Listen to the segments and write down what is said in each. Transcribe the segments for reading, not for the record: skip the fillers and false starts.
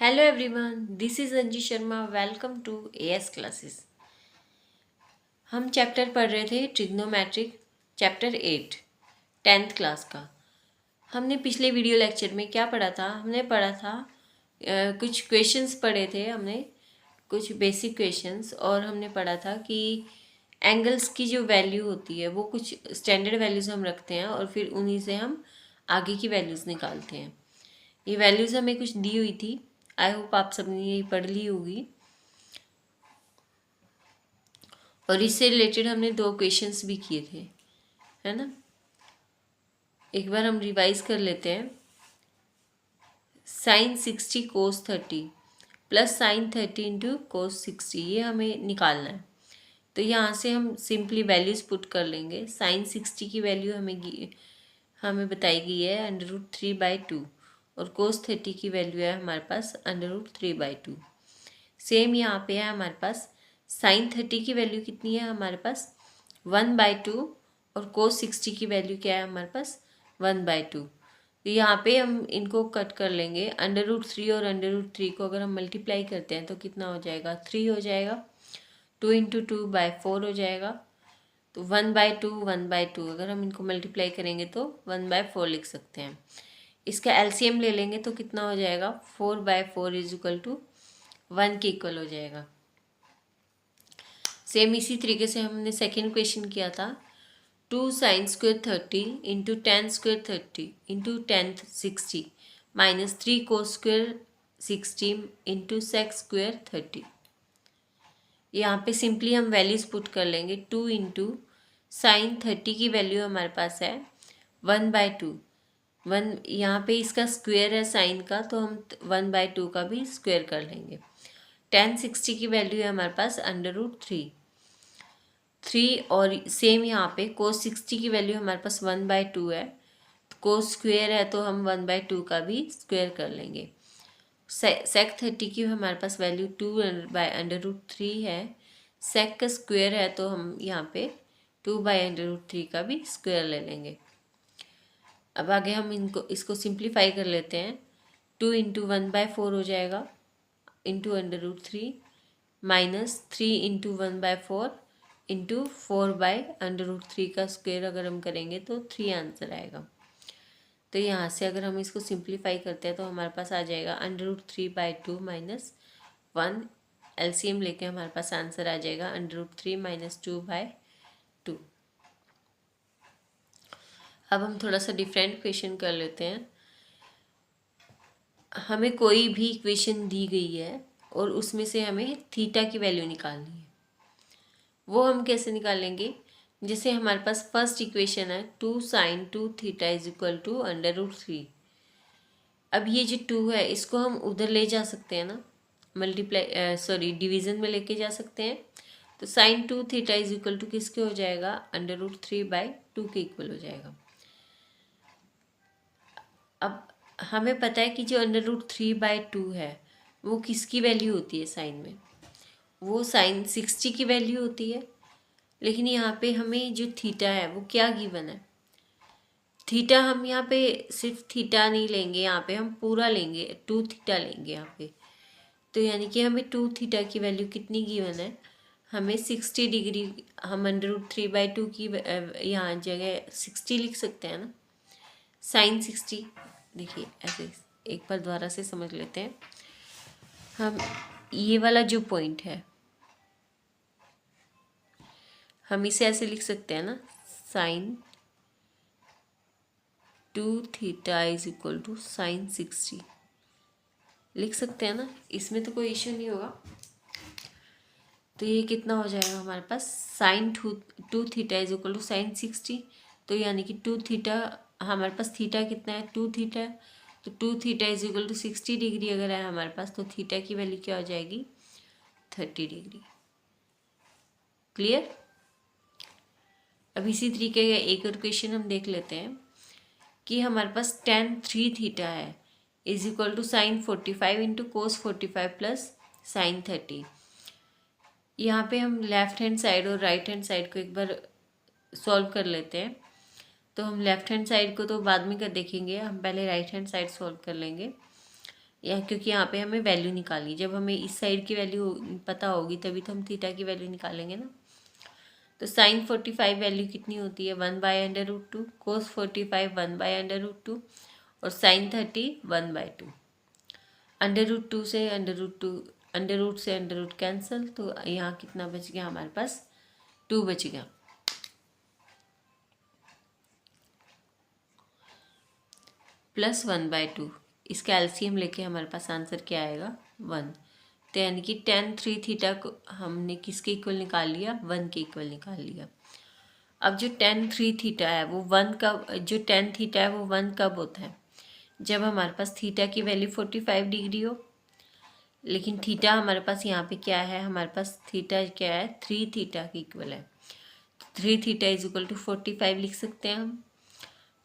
Hello everyone, this is Anji Sharma. Welcome to AS classes. हम chapter पढ़ रहे थे ट्रिग्नोमेट्रिक चैप्टर 8 10th क्लास का। हमने पिछले वीडियो लेक्चर में क्या पढ़ा था? हमने पढ़ा था कुछ क्वेश्चंस पढ़े थे हमने, कुछ बेसिक क्वेश्चंस, और हमने पढ़ा था कि एंगल्स की जो वैल्यू होती है वो कुछ स्टैंडर्ड वैल्यूज़ हम रखते हैं और फिर उन्हीं से हम आगे की वैल्यूज़ निकालते हैं। ये वैल्यूज़ हमें कुछ दी हुई थी। आई होप आप सबने ये पढ़ ली होगी। और इससे रिलेटेड हमने 2 क्वेश्चंस भी किए थे, है ना। एक बार हम रिवाइज कर लेते हैं। साइन 60 कोस 30 प्लस साइन 30 इंटू कोस 60, ये हमें निकालना है। तो यहाँ से हम सिंपली वैल्यूज़ पुट कर लेंगे। साइन 60 की वैल्यू हमें बताई गई है √3/2 और कोस 30 की वैल्यू है हमारे पास √3/2। सेम यहाँ पे है हमारे पास साइन 30 की वैल्यू कितनी है हमारे पास 1/2 और कोस 60 की वैल्यू क्या है हमारे पास 1/2। तो यहाँ पे हम इनको कट कर लेंगे। √3 और √3 को अगर हम मल्टीप्लाई करते हैं तो कितना हो जाएगा 3 हो जाएगा। 2 × 2/4 हो जाएगा। तो 1/2 अगर हम इनको मल्टीप्लाई करेंगे तो 1/4 लिख सकते हैं। इसका एलसीएम ले लेंगे तो कितना हो जाएगा 4/4 = 1 के इक्वल हो जाएगा। सेम इसी तरीके से हमने सेकेंड क्वेश्चन किया था। 2 sin square 30 into 10 square 30 into 10 60 minus 3 cos square 60 into sec square 30। यहाँ पे सिंपली हम वैल्यूज पुट कर लेंगे। 2 इंटू साइन 30 की वैल्यू हमारे पास है 1/2। यहाँ पे इसका स्क्वायर है साइन का, तो हम 1/2 का भी स्क्वायर कर लेंगे। 10 60 की वैल्यू है हमारे पास √3 और सेम यहाँ पे कोस 60 की वैल्यू हमारे पास 1/2 है। कोस स्क्वायर है तो हम 1/2 का भी स्क्वायर कर लेंगे। सेक 30 की हमारे पास वैल्यू 2/√3 है। सेक का स्क्वायर है तो हम यहाँ पे 2/√3 का भी स्क्वायर ले लेंगे। अब आगे हम इसको सिंप्लीफाई कर लेते हैं। 2 × 1/4 हो जाएगा इंटू √3 माइनस 3 × 1/4 इंटू 4/√3 का स्क्वायर अगर हम करेंगे तो 3 आंसर आएगा। तो यहाँ से अगर हम इसको सिंप्लीफाई करते हैं तो हमारे पास आ जाएगा √3/2 माइनस 1। एलसीएम लेके हमारे पास आंसर आ जाएगा √3 - 2/2। अब हम थोड़ा सा डिफरेंट क्वेश्चन कर लेते हैं। हमें कोई भी इक्वेशन दी गई है और उसमें से हमें थीटा की वैल्यू निकालनी है। वो हम कैसे निकालेंगे? जैसे हमारे पास फर्स्ट इक्वेशन है 2 sin 2 थीटा = √3। अब ये जो 2 है इसको हम उधर ले जा सकते हैं ना, डिवीज़न में लेके जा सकते हैं। तो sin 2 थीटा = किसके हो जाएगा √3/2 के इक्वल हो जाएगा। अब हमें पता है कि जो √3/2 है वो किसकी वैल्यू होती है साइन में, वो साइन 60 की वैल्यू होती है। लेकिन यहाँ पे हमें जो थीटा है वो क्या गिवन है? थीटा हम यहाँ पे सिर्फ थीटा नहीं लेंगे, यहाँ पे हम पूरा लेंगे, 2 थीटा लेंगे यहाँ पे। तो यानी कि हमें 2 थीटा की वैल्यू कितनी गिवन है? हमें 60 डिग्री, हम √3/2 की यहाँ जगह 60 लिख सकते हैं ना, साइन 60। देखिए ऐसे एक बार दोबारा से समझ लेते हैं। हम ये वाला जो पॉइंट है हम इसे ऐसे लिख सकते हैं ना, साइन 2 थीटा = साइन 60 लिख सकते हैं ना, इसमें तो कोई इश्यू नहीं होगा। तो ये कितना हो जाएगा हमारे पास साइन 2 थीटा = साइन 60। तो यानी कि 2 थीटा, हमारे पास थीटा कितना है 2 थीटा है, तो 2 थीटा = 60 डिग्री अगर है हमारे पास, तो थीटा की वैल्यू क्या हो जाएगी 30 डिग्री। क्लियर? अब इसी तरीके का एक और क्वेश्चन हम देख लेते हैं कि हमारे पास tan 3 थीटा है = sine 45 into cos 45 plus sine 30। यहाँ पे हम लेफ्ट हैंड साइड और राइट हैंड साइड को एक बार सॉल्व कर लेते हैं। तो हम लेफ्ट हैंड साइड को तो बाद में कर देखेंगे, हम पहले राइट हैंड साइड सॉल्व कर लेंगे। या क्योंकि यहाँ पे हमें वैल्यू निकाली, जब हमें इस साइड की वैल्यू पता होगी तभी तो हम थीटा की वैल्यू निकालेंगे ना। तो साइन 45 वैल्यू कितनी होती है 1/√2, कोस 45 1/√2 और साइन 30 1/2। √2 से √2 अंडर रूट से अंडर रूट कैंसिल, तो यहाँ कितना बच गया हमारे पास 2 बच गया। प्लस 1/2, इसका एलसीएम लेके हमारे पास आंसर क्या आएगा 1। तो यानी कि tan 3 थीटा को हमने किसके इक्वल निकाल लिया 1 के इक्वल निकाल लिया। अब जो tan 3 थीटा है वो 1 कब, जो tan थीटा है वो 1 कब होता है जब हमारे पास थीटा की वैल्यू 45 डिग्री हो। लेकिन थीटा हमारे पास यहाँ पे क्या है, हमारे पास थीटा क्या है 3 थीटा के इक्वल है। 3 थीटा इज इक्वल टू 45 लिख सकते हैं हम।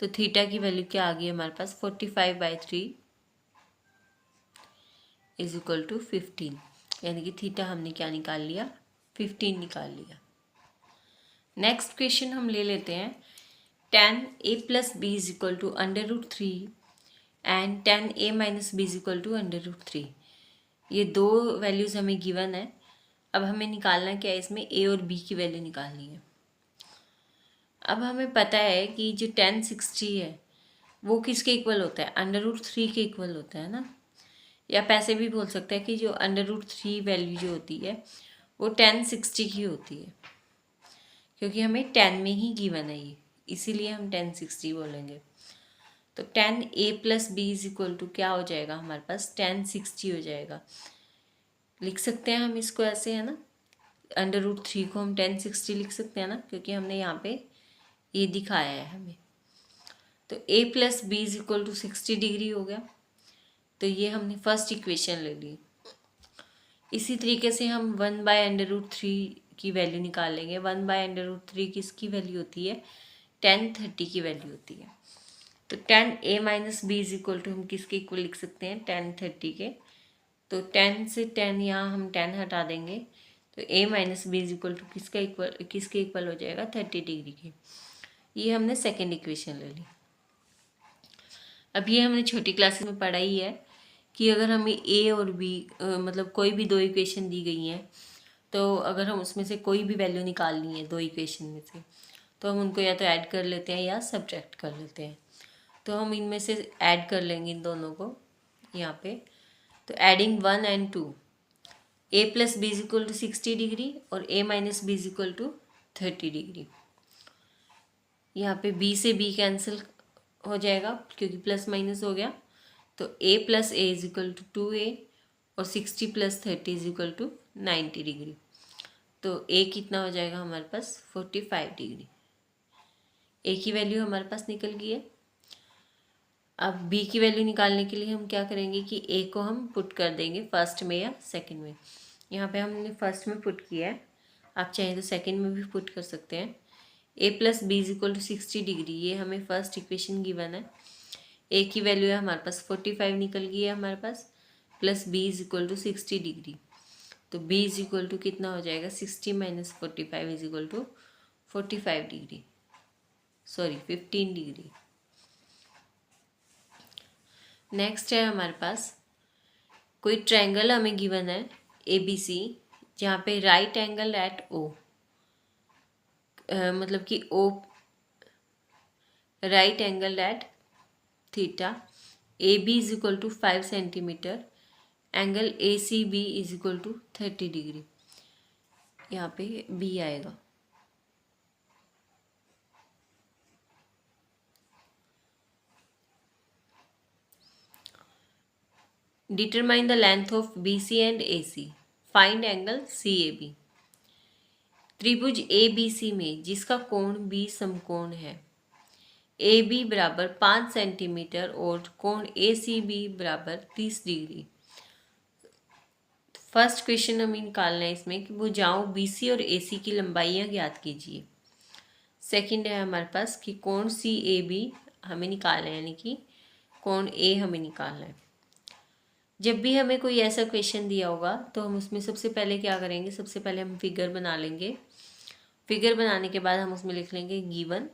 तो थीटा की वैल्यू क्या आ गई हमारे पास 45/3 इज इक्वल टू 15, यानी कि थीटा हमने क्या निकाल लिया 15 निकाल लिया। नेक्स्ट क्वेश्चन हम ले लेते हैं tan a + b is equal to √3 and tan a - b is equal to √3। ये दो वैल्यूज़ हमें गिवन है। अब हमें निकालना क्या है, इसमें a और b की वैल्यू निकालनी है। अब हमें पता है कि जो tan 60 है वो किसके इक्वल होता है √3 के इक्वल होता है ना। या पैसे भी बोल सकते हैं कि जो √3 वैल्यू जो होती है वो tan 60 की होती है, क्योंकि हमें tan में ही गिवन है ये, इसीलिए हम tan 60 बोलेंगे। तो tan a + b is equal to क्या हो जाएगा हमारे पास tan 60 हो जाएगा। लिख सकते हैं हम इसको ऐसे, है ना, √3 को हम tan 60 लिख सकते हैं ना, क्योंकि हमने यहाँ पे ये दिखाया है हमें। तो a + b is equal to 60 degree हो गया। तो ये हमने फर्स्ट इक्वेशन ले ली। इसी तरीके से हम 1/√3 की वैल्यू निकाल लेंगे। 1/√3 किसकी वैल्यू होती है tan 30 की वैल्यू होती है। तो tan a - b is equal to हम किसके इक्वल लिख सकते हैं tan 30 के। तो tan से tan यहाँ हम tan हटा देंगे, तो a - b is equal to किसके इक्वल हो जाएगा 30 डिग्री के। ये हमने सेकेंड इक्वेशन ले ली। अब ये हमने छोटी क्लासेस में पढ़ा ही है कि अगर हमें a और b मतलब कोई भी दो इक्वेशन दी गई हैं, तो अगर हम उसमें से कोई भी वैल्यू निकालनी है दो इक्वेशन में से, तो हम उनको या तो ऐड कर लेते हैं या सब्ट्रैक्ट कर लेते हैं। तो हम इनमें से ऐड कर लेंगे इन दोनों को यहाँ पे। तो adding 1 and 2, a + b is equal to 60 degree और a - b is equal to 30 degree. यहाँ पे b से b कैंसिल हो जाएगा क्योंकि प्लस माइनस हो गया। तो a + a is equal to 2a और 60 + 30 इज इक्वल टू 90 डिग्री। तो a कितना हो जाएगा हमारे पास 45 डिग्री। a की वैल्यू हमारे पास निकल गई है। अब b की वैल्यू निकालने के लिए हम क्या करेंगे कि a को हम पुट कर देंगे फर्स्ट में या सेकंड में। यहाँ पे हमने फर्स्ट में पुट किया है, आप चाहें तो सेकंड में भी पुट कर सकते हैं। a + b is equal to 60 degree, ये हमें फर्स्ट इक्वेशन गिवन है। a की वैल्यू है हमारे पास 45 निकल गई है हमारे पास, plus b is equal to 60 degree. तो b इज इक्वल टू कितना हो जाएगा 60 - 45 is equal to 45 degree, sorry 15 degree. Next है हमारे पास कोई ट्रायंगल हमें गिवन है ABC, जहाँ पे राइट एंगल एट O, मतलब कि O right angle at theta, AB is equal to 5 centimetre, angle ACB is equal to 30 degree. यहाँ पे B आएगा। Determine the length of BC and AC, find angle CAB। त्रिभुज ABC में जिसका कोण B समकोण है, AB बराबर 5 सेंटीमीटर और कोण ACB बराबर 30 डिग्री। फर्स्ट क्वेश्चन हमें निकालना है इसमें कि भुजाओं BC और AC की लंबाइयाँ ज्ञात कीजिए। सेकंड है हमारे पास कि कोण CAB हमें निकालना है, यानी कि कोण A हमें निकालना है। जब भी हमें कोई ऐसा क्वेश्चन दिया होगा तो हम उसमें सबसे पहले क्या करेंगे, सबसे पहले हम फिगर बना लेंगे। फिगर बनाने के बाद हम उसमें लिख लेंगे गिवन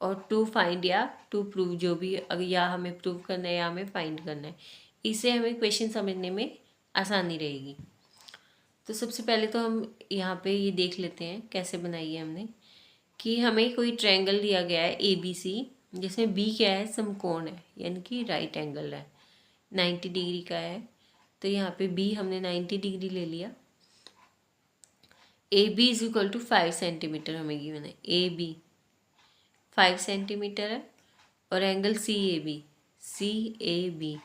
और टू फाइंड या टू प्रूव, जो भी, या हमें प्रूव करना है या हमें फाइंड करना है, इससे हमें क्वेश्चन समझने में आसानी रहेगी। तो सबसे पहले तो हम यहाँ पे ये देख लेते हैं कैसे बनाई है हमने, कि हमें कोई ट्रायंगल दिया गया है ABC, जिसमें B क्या है, समकोण है, यानी कि राइट एंगल है, 90 डिग्री का है। तो यहाँ पे B हमने 90 डिग्री ले लिया। AB is equal to 5 centimetre हमें गिवन है, AB 5 सेंटीमीटर है, और एंगल CAB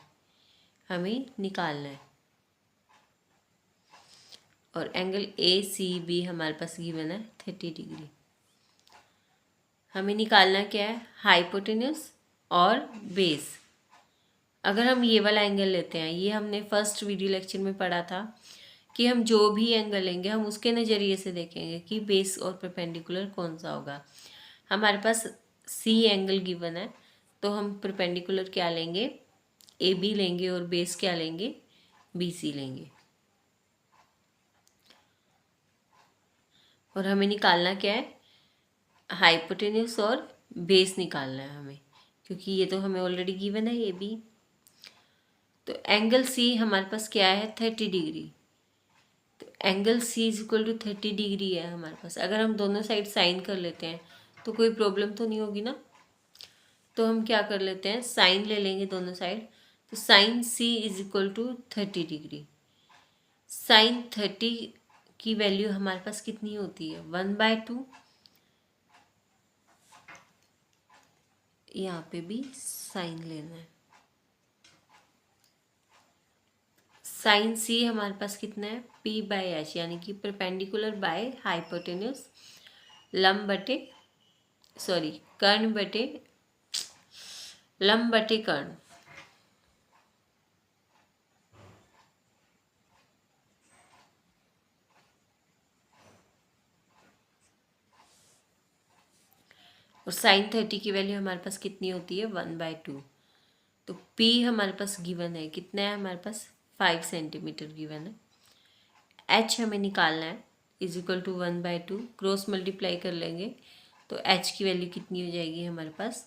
हमें निकालना है, और एंगल ACB हमारे पास गिवन है 30 डिग्री। हमें निकालना क्या है, हाइपोटेन्यूस और बेस। अगर हम ये वाला एंगल लेते हैं, ये हमने फर्स्ट वीडियो लेक्चर में पढ़ा था कि हम जो भी एंगल लेंगे हम उसके नज़रिए से देखेंगे कि बेस और परपेंडिकुलर कौन सा होगा। हमारे पास C एंगल गिवन है, तो हम परपेंडिकुलर क्या लेंगे, AB लेंगे, और बेस क्या लेंगे, BC लेंगे। और हमें निकालना क्या है, हाइपोटेन्यूस और बेस निकालना है हमें, क्योंकि ये तो हमें ऑलरेडी गिवन है AB। तो एंगल C हमारे पास क्या है, 30 डिग्री। तो angle C is equal to 30 degree है हमारे पास। अगर हम दोनों साइड साइन कर लेते हैं तो कोई प्रॉब्लम तो नहीं होगी ना। तो हम क्या कर लेते हैं, साइन ले लेंगे दोनों साइड। तो sine C is equal to 30 degree. Sine 30 की वैल्यू हमारे पास कितनी होती है, 1/2। यहाँ पे भी साइन लेना है। साइन C हमारे पास कितना है, P/H, यानी कि परपेंडिकुलर बाय हाइपोटेन्यूस, लंब बटे कर्ण बटे लंब बटे कर्ण। और साइन 30 की वैल्यू हमारे पास कितनी होती है, 1/2। तो P हमारे पास गिवन है, कितना है हमारे पास, 5 सेंटीमीटर गिवन है। H हमें निकालना है, is equal to 1/2, cross multiply कर लेंगे तो H की वैल्यू कितनी हो जाएगी हमारे पास,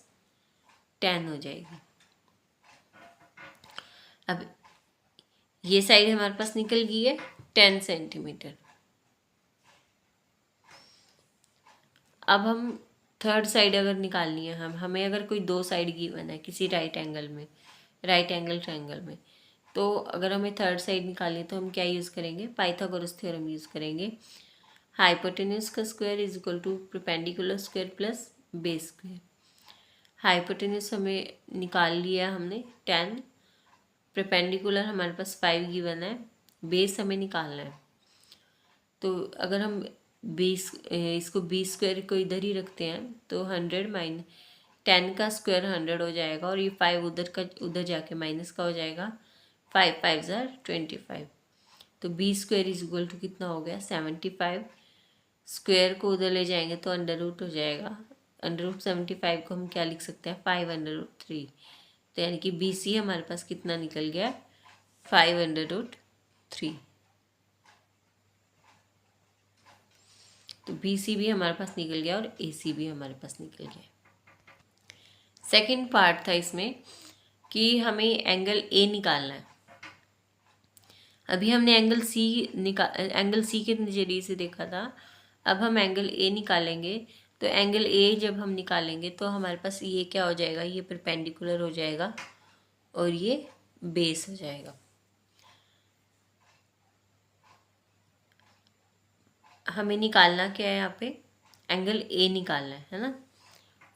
10 हो जाएगी। अब ये साइड हमारे पास निकल गई है 10 सेंटीमीटर। अब हम थर्ड साइड अगर निकालनी है, हमें अगर कोई दो साइड गिवन है किसी राइट एंगल ट्रायंगल में, तो अगर हमें थर्ड साइड निकालनी है तो हम क्या यूज़ करेंगे, पाइथागोरस थ्योरम यूज़ करेंगे। हाइपोटेन्यूस का square is equal to perpendicular square plus base square. Hypotenuse हमें निकाल लिया हमने 10, परपेंडिकुलर हमारे पास 5 गिवन है, बेस हमें निकालना है। तो अगर हम इसको 20 स्क्वायर को इधर ही रखते हैं तो 100 माइनस 10 का स्क्वायर 100 हो जाएगा, और ये 5 उधर जाके माइनस का हो जाएगा, 5 5 ज़ार 25। तो 20 स्क्वायर इज इक्वल टू कितना हो गया, 75। स्क्वायर को उधर ले जाएंगे तो अंडर रूट हो जाएगा। अंडर रूट 75 को हम क्या लिख सकते हैं, 5/3। तो यानी कि BC हमारे पास कितना निकल गया, 5/3। तो BC भी हमारे पास निकल गया और AC भी हमारे पास निकल गया। सेकंड पार्ट था इसमें कि हमें एंगल A निकालना है। अभी हमने एंगल C के नज़रिए से देखा था। अब हम एंगल A निकालेंगे। तो एंगल A जब हम निकालेंगे तो हमारे पास ये क्या हो जाएगा, ये परपेंडिकुलर हो जाएगा और ये बेस हो जाएगा। हमें निकालना क्या है, यहाँ पे एंगल A निकालना है ना।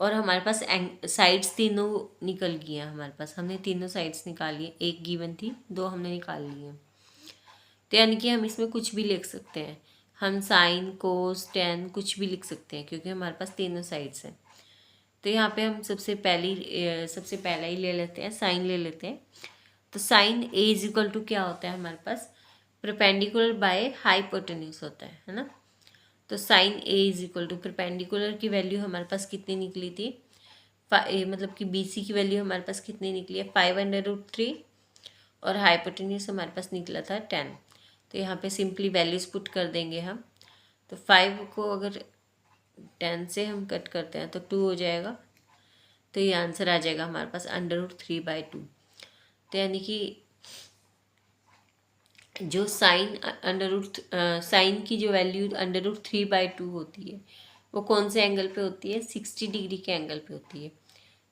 और हमारे पास साइड्स तीनों निकल गई हैं हमारे पास, हमने तीनों साइड्स निकाली है। एक गिवन थी, दो हमने निकाल ली हैं। तो यानी कि हम इसमें कुछ भी लिख सकते हैं, हम साइन कोस टेन कुछ भी लिख सकते हैं, क्योंकि हमारे पास तीनों साइड्स हैं। तो यहाँ पे हम सबसे पहला ही ले लेते हैं, साइन ले लेते हैं। तो sine A is equal to क्या होता है हमारे पास, परपेंडिकुलर बाय हाइपोटेन्यूस होता है ना। तो sine A is equal to perpendicular की वैल्यू हमारे पास कितनी निकली थी, मतलब कि BC की वैल्यू हमारे पास कितनी निकली है, 5/3, और हाइपोटेन्यूस हमारे पास निकला था 10। तो यहाँ पे सिंपली वैल्यूज पुट कर देंगे हम। तो 5 को अगर 10 से हम कट करते हैं तो 2 हो जाएगा। तो ये आंसर आ जाएगा हमारे पास √3/2। तो यानी कि जो साइन की जो वैल्यू √3/2 होती है वो कौन से एंगल पे होती है, 60 डिग्री के एंगल पे होती है।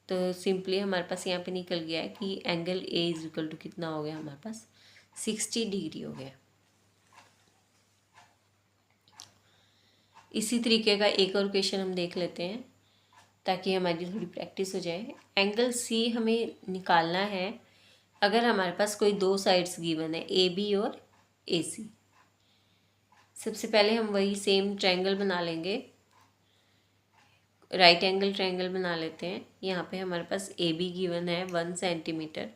तो सिंपली हमारे पास यहाँ पे निकल गया है कि angle A is equal to कितना हो गया हमारे पास, 60 डिग्री हो गया। इसी तरीके का एक और क्वेश्चन हम देख लेते हैं ताकि हमारी थोड़ी प्रैक्टिस हो जाए। एंगल सी हमें निकालना है अगर हमारे पास कोई दो साइड्स गिवन है, ए बी और ए सी। सबसे पहले हम वही सेम ट्रायंगल बना लेंगे, राइट एंगल ट्रायंगल बना लेते हैं। यहाँ पे हमारे पास ए बी गिवन है 1 सेंटीमीटर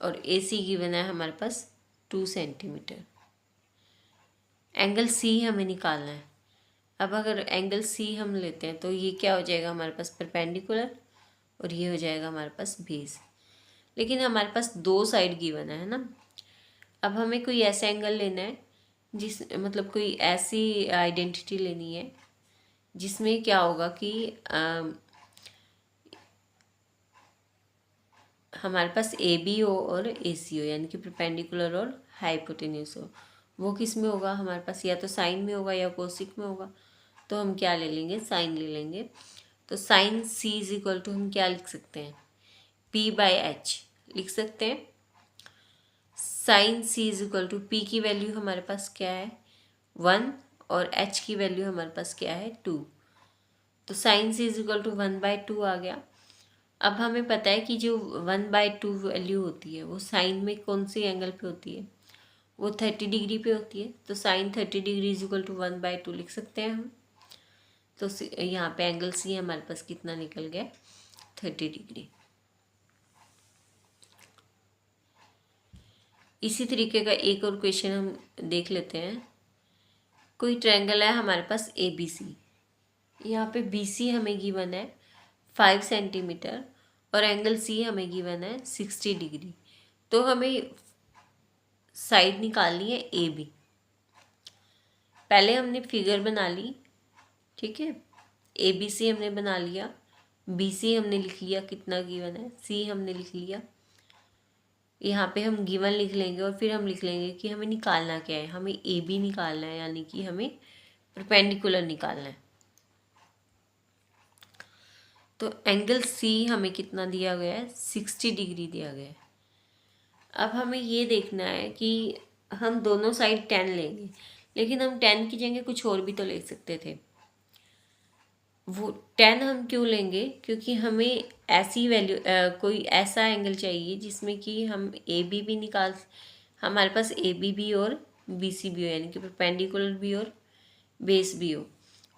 और ए सी गिवन है हमारे पास 2 सेंटीमीटर। एंगल सी हमें निकालना है। अब अगर एंगल सी हम लेते हैं तो ये क्या हो जाएगा हमारे पास, परपेंडिकुलर, और ये हो जाएगा हमारे पास बेस। लेकिन हमारे पास दो साइड गिवन है ना। अब हमें कोई ऐसा एंगल लेना है मतलब कोई ऐसी आइडेंटिटी लेनी है जिसमें क्या होगा कि हमारे पास ए बी हो और ए सी हो, यानी कि परपेंडिकुलर और हाइपोटेन्यूस हो। वो किस में होगा हमारे पास, या तो साइन में होगा या कोसिक में होगा। तो हम क्या ले लेंगे, साइन ले लेंगे। तो sine C is equal to हम क्या लिख सकते हैं, P/H लिख सकते हैं। Sine C is equal to P की वैल्यू हमारे पास क्या है 1 और H की वैल्यू हमारे पास क्या है 2। तो sine C is equal to 1/2 आ गया। अब हमें पता है कि जो 1/2 वैल्यू होती है वो साइन में कौन सी एंगल पे होती है, वो 30 डिग्री पे होती है। तो sine 30 degree is equal to 1/2 लिख सकते हैं हम। तो यहाँ पे एंगल सी हमारे पास कितना निकल गया, 30 डिग्री। इसी तरीके का एक और क्वेश्चन हम देख लेते हैं। कोई ट्रायंगल है हमारे पास ए बी सी। यहाँ पे बी सी हमें गिवन है 5 सेंटीमीटर और एंगल सी हमें गिवन है 60 डिग्री। तो हमें साइड निकालनी है ए बी। पहले हमने फिगर बना ली, ठीक है। ए बी सी हमने बना लिया, बी सी हमने लिख लिया कितना गिवन है, सी हमने लिख लिया। यहाँ पे हम गिवन लिख लेंगे और फिर हम लिख लेंगे कि हमें निकालना क्या है, हमें ए बी निकालना है, यानी कि हमें परपेंडिकुलर निकालना है। तो एंगल सी हमें कितना दिया गया है, 60 डिग्री दिया गया है। अब हमें ये देखना है कि हम दोनों साइड 10 लेंगे, लेकिन हम 10 की जगह कुछ और भी तो ले सकते थे। वो 10 हम क्यों लेंगे, क्योंकि हमें ऐसी वैल्यू कोई ऐसा एंगल चाहिए जिसमें कि हम ए बी भी निकाल, हमारे पास ए बी भी और बी सी भी हो, यानी कि परपेंडिकुलर भी और बेस भी हो।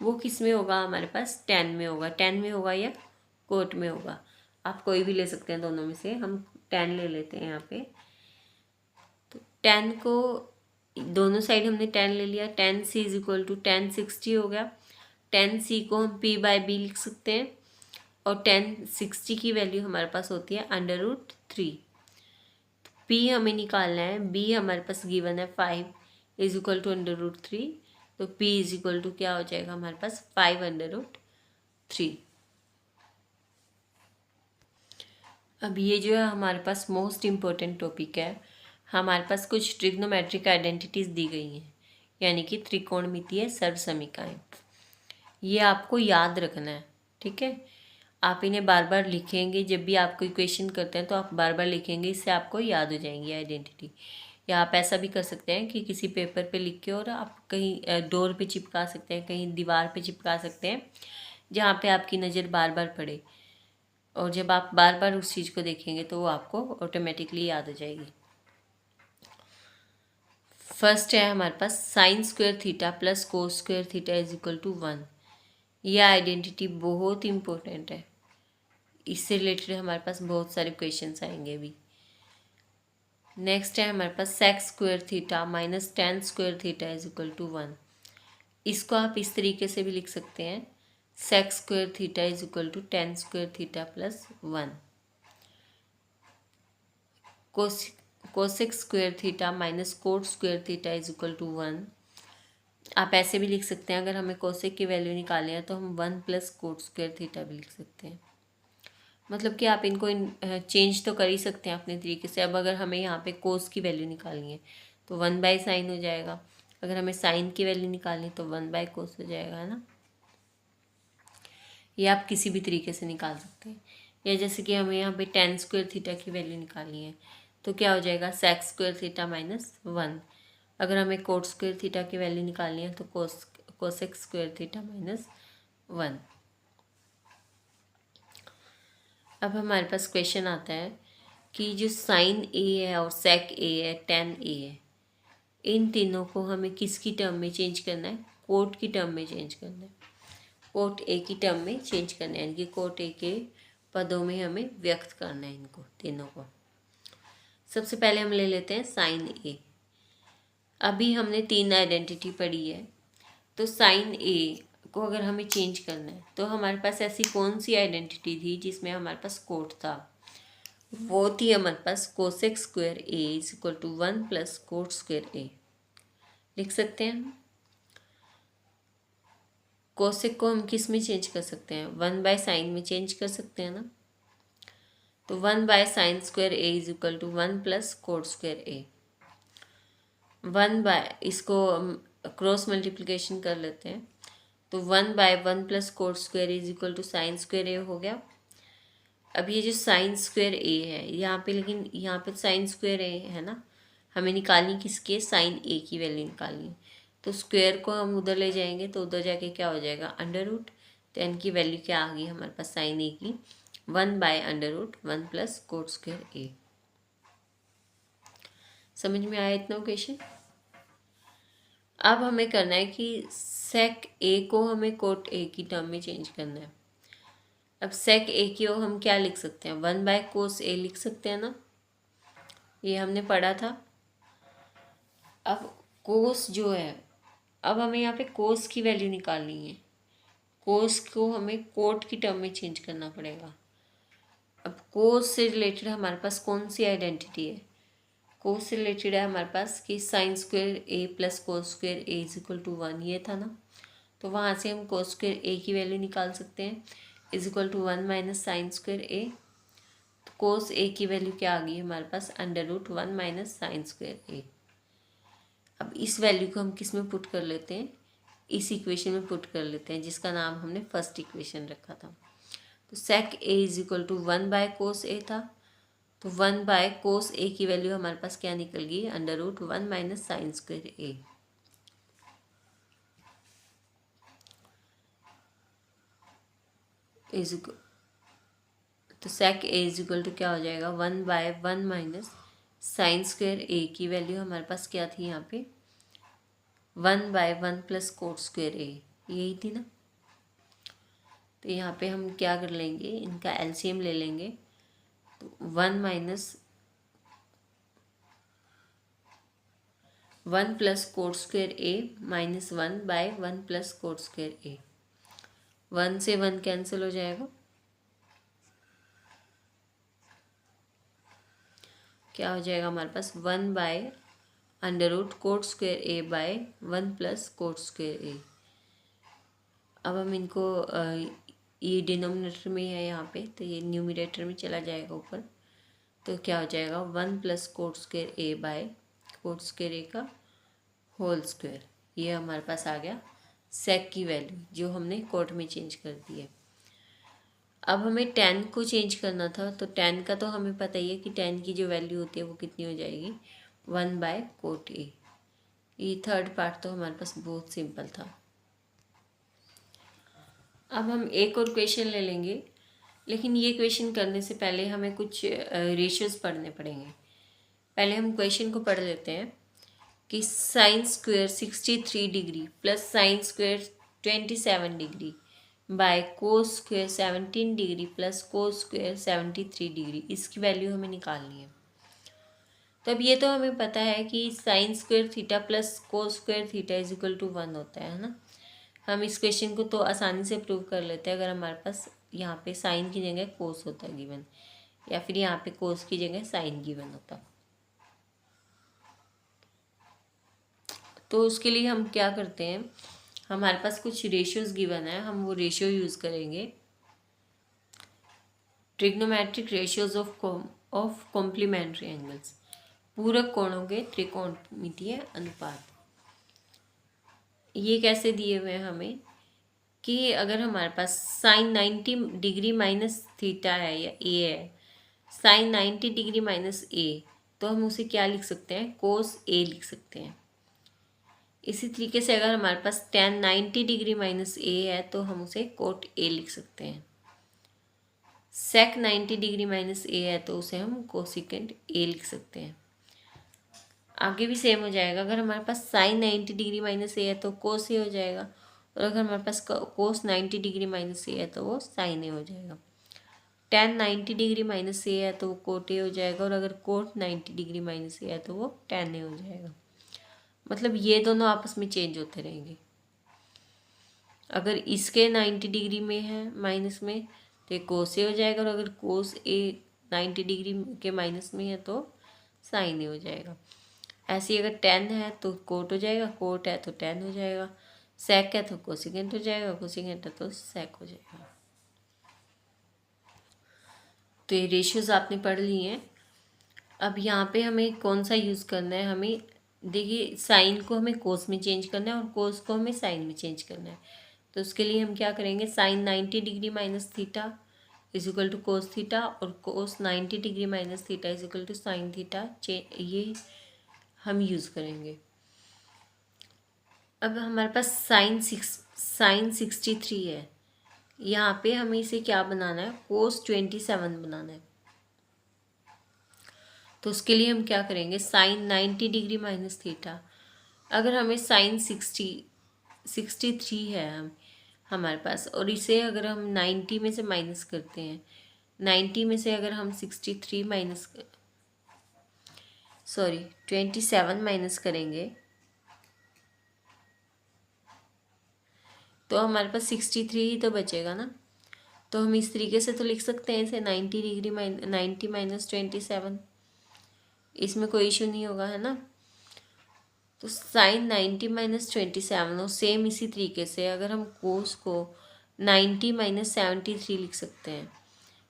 वो किस में होगा हमारे पास, 10 में होगा। 10 में होगा या कोट में होगा, आप कोई भी ले सकते हैं दोनों में से। हम 10 ले लेते हैं यहाँ पे। तो 10 को दोनों साइड हमने 10 ले लिया। 10 सी इज इक्वल टू 10 60 हो गया। 10 सी को हम P/B लिख सकते हैं और 10 60 की वैल्यू हमारे पास होती है √3। P हमें निकालना है, B हमारे पास गिवन है 5 इज इक्वल टू √3। तो P इज इक्वल टू क्या हो जाएगा हमारे पास, 5/3। अब ये जो है हमारे पास मोस्ट इम्पोर्टेंट टॉपिक है। हमारे पास कुछ ट्रिग्नोमेट्रिक आइडेंटिटीज दी गई हैं, यानी कि त्रिकोणमितीय सर्वसमीकरण। ये आपको याद रखना है, ठीक है। आप इन्हें बार बार लिखेंगे, जब भी आप कोई क्वेश्चन करते हैं तो आप बार बार लिखेंगे, इससे आपको याद हो जाएंगी आइडेंटिटी। या आप ऐसा भी कर सकते हैं कि किसी पेपर पे लिख के और आप कहीं डोर पे चिपका सकते हैं, कहीं दीवार पे चिपका सकते हैं, जहाँ पे आपकी नज़र बार बार पड़े। और जब आप बार बार उस चीज़ को देखेंगे तो वो आपको ऑटोमेटिकली याद हो जाएगी। फर्स्ट है हमारे पास sine square theta plus cos square theta is equal to 1। यह आइडेंटिटी बहुत इंपॉर्टेंट है, इससे रिलेटेड हमारे पास बहुत सारे क्वेश्चंस आएंगे भी। नेक्स्ट है हमारे पास sec square theta minus tan square theta is equal to 1। इसको आप इस तरीके से भी लिख सकते हैं, sec square theta is equal to tan square theta plus 1। Cosec square theta minus cot square theta is equal to 1। आप ऐसे भी लिख सकते हैं, अगर हमें कोसेक की वैल्यू निकालनी है तो हम 1 प्लस कोट स्क्वायर थीटा भी लिख सकते हैं। मतलब कि आप इनको चेंज तो कर ही सकते हैं अपने तरीके से। अब अगर हमें यहाँ पे कोस की वैल्यू निकालनी है तो 1/sin हो जाएगा, अगर हमें साइन की वैल्यू निकालनी तो 1/cos हो जाएगा, है ना। ये आप किसी भी तरीके से निकाल सकते हैं। या जैसे कि हमें यहाँ पे tan² की वैल्यू निकालनी है तो क्या हो जाएगा sec² -1। अगर हमें cot² की वैल्यू निकालनी है तो cosec² -1। अब हमारे पास क्वेश्चन आता है कि जो साइन ए है और सेक ए है, टेन ए है, इन तीनों को हमें किसकी टर्म में चेंज करना है? कोट की टर्म में चेंज करना है। कोट ए की टर्म में चेंज करना है, यानी कि कोट ए के पदों में हमें व्यक्त करना है इनको तीनों को। सबसे पहले हम ले लेते हैं साइन ए। अभी हमने 3 आइडेंटिटी पढ़ी है, तो साइन ए को अगर हमें चेंज करना है तो हमारे पास ऐसी कौन सी आइडेंटिटी थी जिसमें हमारे पास कोट था? वो थी हमारे पास cosec² A = 1 + cot² A। लिख सकते हैं। कोसेक को हम किस में चेंज कर सकते हैं? 1/sin में चेंज कर सकते हैं ना। तो 1/sin² A = 1 + cot² A। इसको क्रॉस मल्टीप्लिकेशन कर लेते हैं तो 1/1 + cot² = sin² A हो गया। अब ये जो sin² A है यहाँ पे, लेकिन यहाँ पे sin² A है ना, हमें निकालनी किसकी है? sin A की वैल्यू निकालनी है। तो स्क्वायर को हम उधर ले जाएंगे तो उधर जाके क्या हो जाएगा? Under root. तो n की वैल्यू क्या आ गई हमारे पास sin A की? 1/√1 + cot² A। समझ में आया इतना क्वेश्चन? अब हमें करना है कि sec A को हमें cot A की टर्म में चेंज करना है। अब sec A की हम क्या लिख सकते हैं? 1/cos A लिख सकते हैं ना, ये हमने पढ़ा था। अब कोस जो है, अब हमें यहाँ पे कोस की वैल्यू निकालनी है। कोस को हमें कोट की टर्म में चेंज करना पड़ेगा। अब कोस से रिलेटेड हमारे पास कौन सी आइडेंटिटी है? कोस से रिलेटेड है हमारे पास कि sin² A + cos² A = 1, ये था ना। तो वहाँ से हम cos² A की वैल्यू निकाल सकते हैं, = 1 - sin² A। तो cos A की वैल्यू क्या आ गई हमारे पास? √1 - sin² A। अब इस वैल्यू को हम किस में पुट कर लेते हैं? इस इक्वेशन में पुट कर लेते हैं जिसका नाम हमने फर्स्ट इक्वेशन रखा था। तो sec A = 1/cos A था, तो 1/cos A की वैल्यू हमारे पास क्या निकल गई? √1 - sin² A। तो sec A = क्या हो जाएगा? 1/1 - sin² A की वैल्यू हमारे पास क्या थी यहाँ पे? 1/1 + cot² A, यही थी ना। तो यहाँ पे हम क्या कर लेंगे? इनका एलसीएम ले लेंगे। तो 1 + cot² A -1/1 + cot² A। 1 से 1 कैंसिल हो जाएगा, क्या हो जाएगा हमारे पास? 1/√cot² A/1 + cot² A। अब हम इनको ये डिनोमिनेटर में है यहाँ पे, तो ये न्यूमिनेटर में चला जाएगा ऊपर। तो क्या हो जाएगा? 1 + cot² A/cot² A का होल स्क्वायर। ये हमारे पास आ गया सेक की वैल्यू जो हमने कोट में चेंज कर दी है। अब हमें tan को चेंज करना था, तो tan का तो हमें पता ही है कि tan की जो वैल्यू होती है वो कितनी हो जाएगी? 1/cot A। ये थर्ड पार्ट तो हमारे पास बहुत सिंपल था। अब हम एक और क्वेश्चन ले लेंगे, लेकिन ये क्वेश्चन करने से पहले हमें कुछ रेशियोज पढ़ने पड़ेंगे। पहले हम क्वेश्चन को पढ़ लेते हैं कि sin² 63 degree + sin² 27 degree by cos² 17 degree + cos² 73 degree, इसकी वैल्यू हमें निकालनी है। तो अब ये तो हमें पता है कि sin² θ + cos² θ = 1 होता है ना। हम इस क्वेश्चन को तो आसानी से प्रूव कर लेते हैं अगर हमारे पास यहाँ पे साइन की जगह कोस होता गिवन, या फिर यहाँ पे कोस की जगह साइन गिवन होता। तो उसके लिए हम क्या करते हैं, हमारे पास कुछ रेशियोज गिवन है, हम वो रेशियो यूज़ करेंगे। Trigonometric ratios of complementary angles, पूरक कोणों के त्रिकोणमितीय अनुपात। ये कैसे दिए हुए हैं हमें कि अगर हमारे पास साइन 90 डिग्री माइनस थीटा है या ए है, साइन 90 डिग्री माइनस ए, तो हम उसे क्या लिख सकते हैं, कोस ए लिख सकते हैं। इसी तरीके से अगर हमारे पास टेन 90 डिग्री माइनस ए है तो हम उसे कोट ए लिख सकते हैं। सेक 90 डिग्री माइनस ए है तो उसे हम कोसिकेंट ए लिख सकते हैं। आगे भी सेम हो जाएगा, अगर हमारे पास साइन 90 डिग्री माइनस ए है तो कोस ए हो जाएगा, और अगर हमारे पास कोस 90 डिग्री माइनस ए है तो वो साइन ए हो जाएगा। टेन 90 डिग्री माइनस ए है तो वो कोट ए हो जाएगा, और अगर कोट 90 डिग्री माइनस ए है तो वो टेन ए हो जाएगा। मतलब ये दोनों आपस में चेंज होते रहेंगे। अगर इसके 90 डिग्री में है माइनस में तो कोस ए हो जाएगा, और अगर कोस ए 90 डिग्री के माइनस में है तो साइन ए हो जाएगा। ऐसे ही अगर टेन है तो कोट हो जाएगा, कोट है तो टेन हो जाएगा, सेक है तो कोसिकेंट हो जाएगा, कोसिकेंट है तो सेक हो जाएगा। तो ये रेशियोज आपने पढ़ ली हैं। अब यहाँ पे हमें कौन सा यूज़ करना है, हमें देखिए साइन को हमें कोस में चेंज करना है और कोस को हमें साइन में चेंज करना है। तो उसके लिए हम क्या करेंगे, sine 90 degree minus theta is equal to cos theta, और cos 90 degree minus theta is equal to sine theta, ये हम यूज़ करेंगे। अब हमारे पास साइन 63 है, यहाँ पे हमें इसे क्या बनाना है, कोस 27 बनाना है। तो उसके लिए हम क्या करेंगे, साइन 90 डिग्री माइनस थीटा, अगर हमें साइन 63 है हमारे पास, और इसे अगर हम 90 में से माइनस करते हैं, 90 में से अगर हम 27 माइनस करेंगे तो हमारे पास 63 ही तो बचेगा ना। तो हम इस तरीके से तो लिख सकते हैं इसे 90 माइनस 27, इसमें कोई इशू नहीं होगा, है ना। तो साइन 90 माइनस 27, और सेम इसी तरीके से अगर हम कोस को 90 माइनस 73 लिख सकते हैं,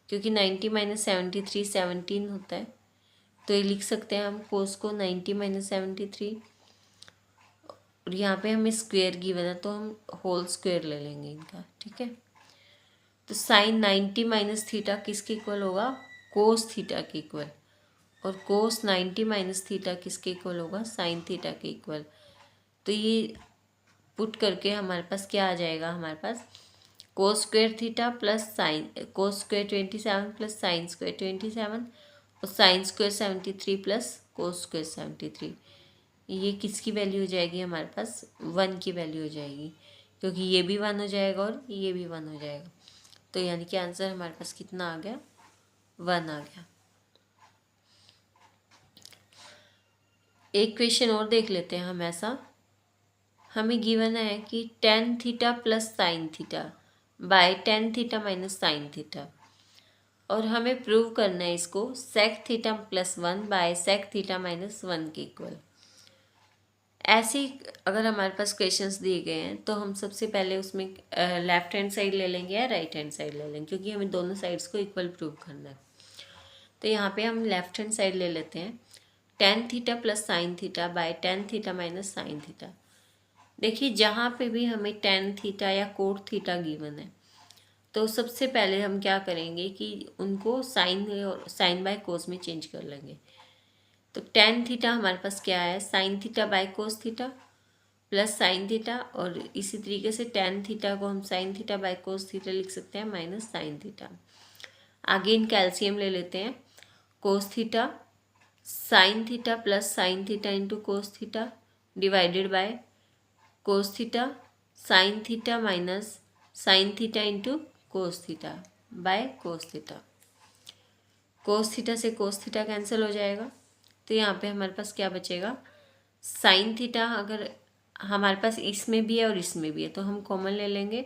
क्योंकि 90 माइनस 73 17 होता है, तो ये लिख सकते हैं हम कोस को 90 माइनस 73, और यहाँ पे हमें स्क्वायर गिवन है तो हम होल स्क्वायर ले लेंगे इनका, ठीक है। तो साइन 90 माइनस थीटा किसके इक्वल होगा, कोस थीटा के इक्वल, और कोस 90 माइनस थीटा किसके इक्वल होगा, साइन थीटा के इक्वल। तो ये पुट करके हमारे पास क्या आ जाएगा, हमारे पास cos square theta plus sine cos square 27 plus sine square 27, और sine square 73 plus cos square 73। ये किसकी वैल्यू हो जाएगी, हमारे पास 1 की वैल्यू हो जाएगी, क्योंकि ये भी 1 हो जाएगा और ये भी 1 हो जाएगा। तो यानी कि आंसर हमारे पास कितना आ गया, 1 आ गया। एक क्वेश्चन और देख लेते हैं हम। ऐसा हमें गिवन है कि tan theta plus sine theta by tan theta minus sine theta, और हमें प्रूव करना है इसको sec theta plus 1 by sec theta minus 1 के इक्वल। ऐसे अगर हमारे पास क्वेश्चंस दिए गए हैं तो हम सबसे पहले उसमें लेफ्ट हैंड साइड ले लेंगे या राइट हैंड साइड ले लेंगे, क्योंकि हमें दोनों साइड्स को इक्वल प्रूव करना है। तो यहाँ पे हम लेफ्ट हैंड साइड ले लेते हैं, ten theta plus sine theta by tan theta minus sine theta. देखिए जहाँ पे भी हमें टेन थीटा या कोट थीटा गिवन है तो सबसे पहले हम क्या करेंगे कि उनको साइन बाय कोस में चेंज कर लेंगे। तो टेन थीटा हमारे पास क्या है, sign theta by cos theta plus sine theta, और इसी तरीके से टेन थीटा को हम sign theta by cos theta लिख सकते हैं माइनस साइन थीटा। आगे इनका एलसीएम ले लेते हैं, कोस theta sine theta plus sine theta into cos theta divided bye cos theta sine theta minus sine theta into cos theta by cos theta. Cos theta से cos theta cancel हो जाएगा, तो यहाँ पे हमारे पास क्या बचेगा, साइन थीटा अगर हमारे पास इसमें भी है और इसमें भी है तो हम कॉमन ले लेंगे,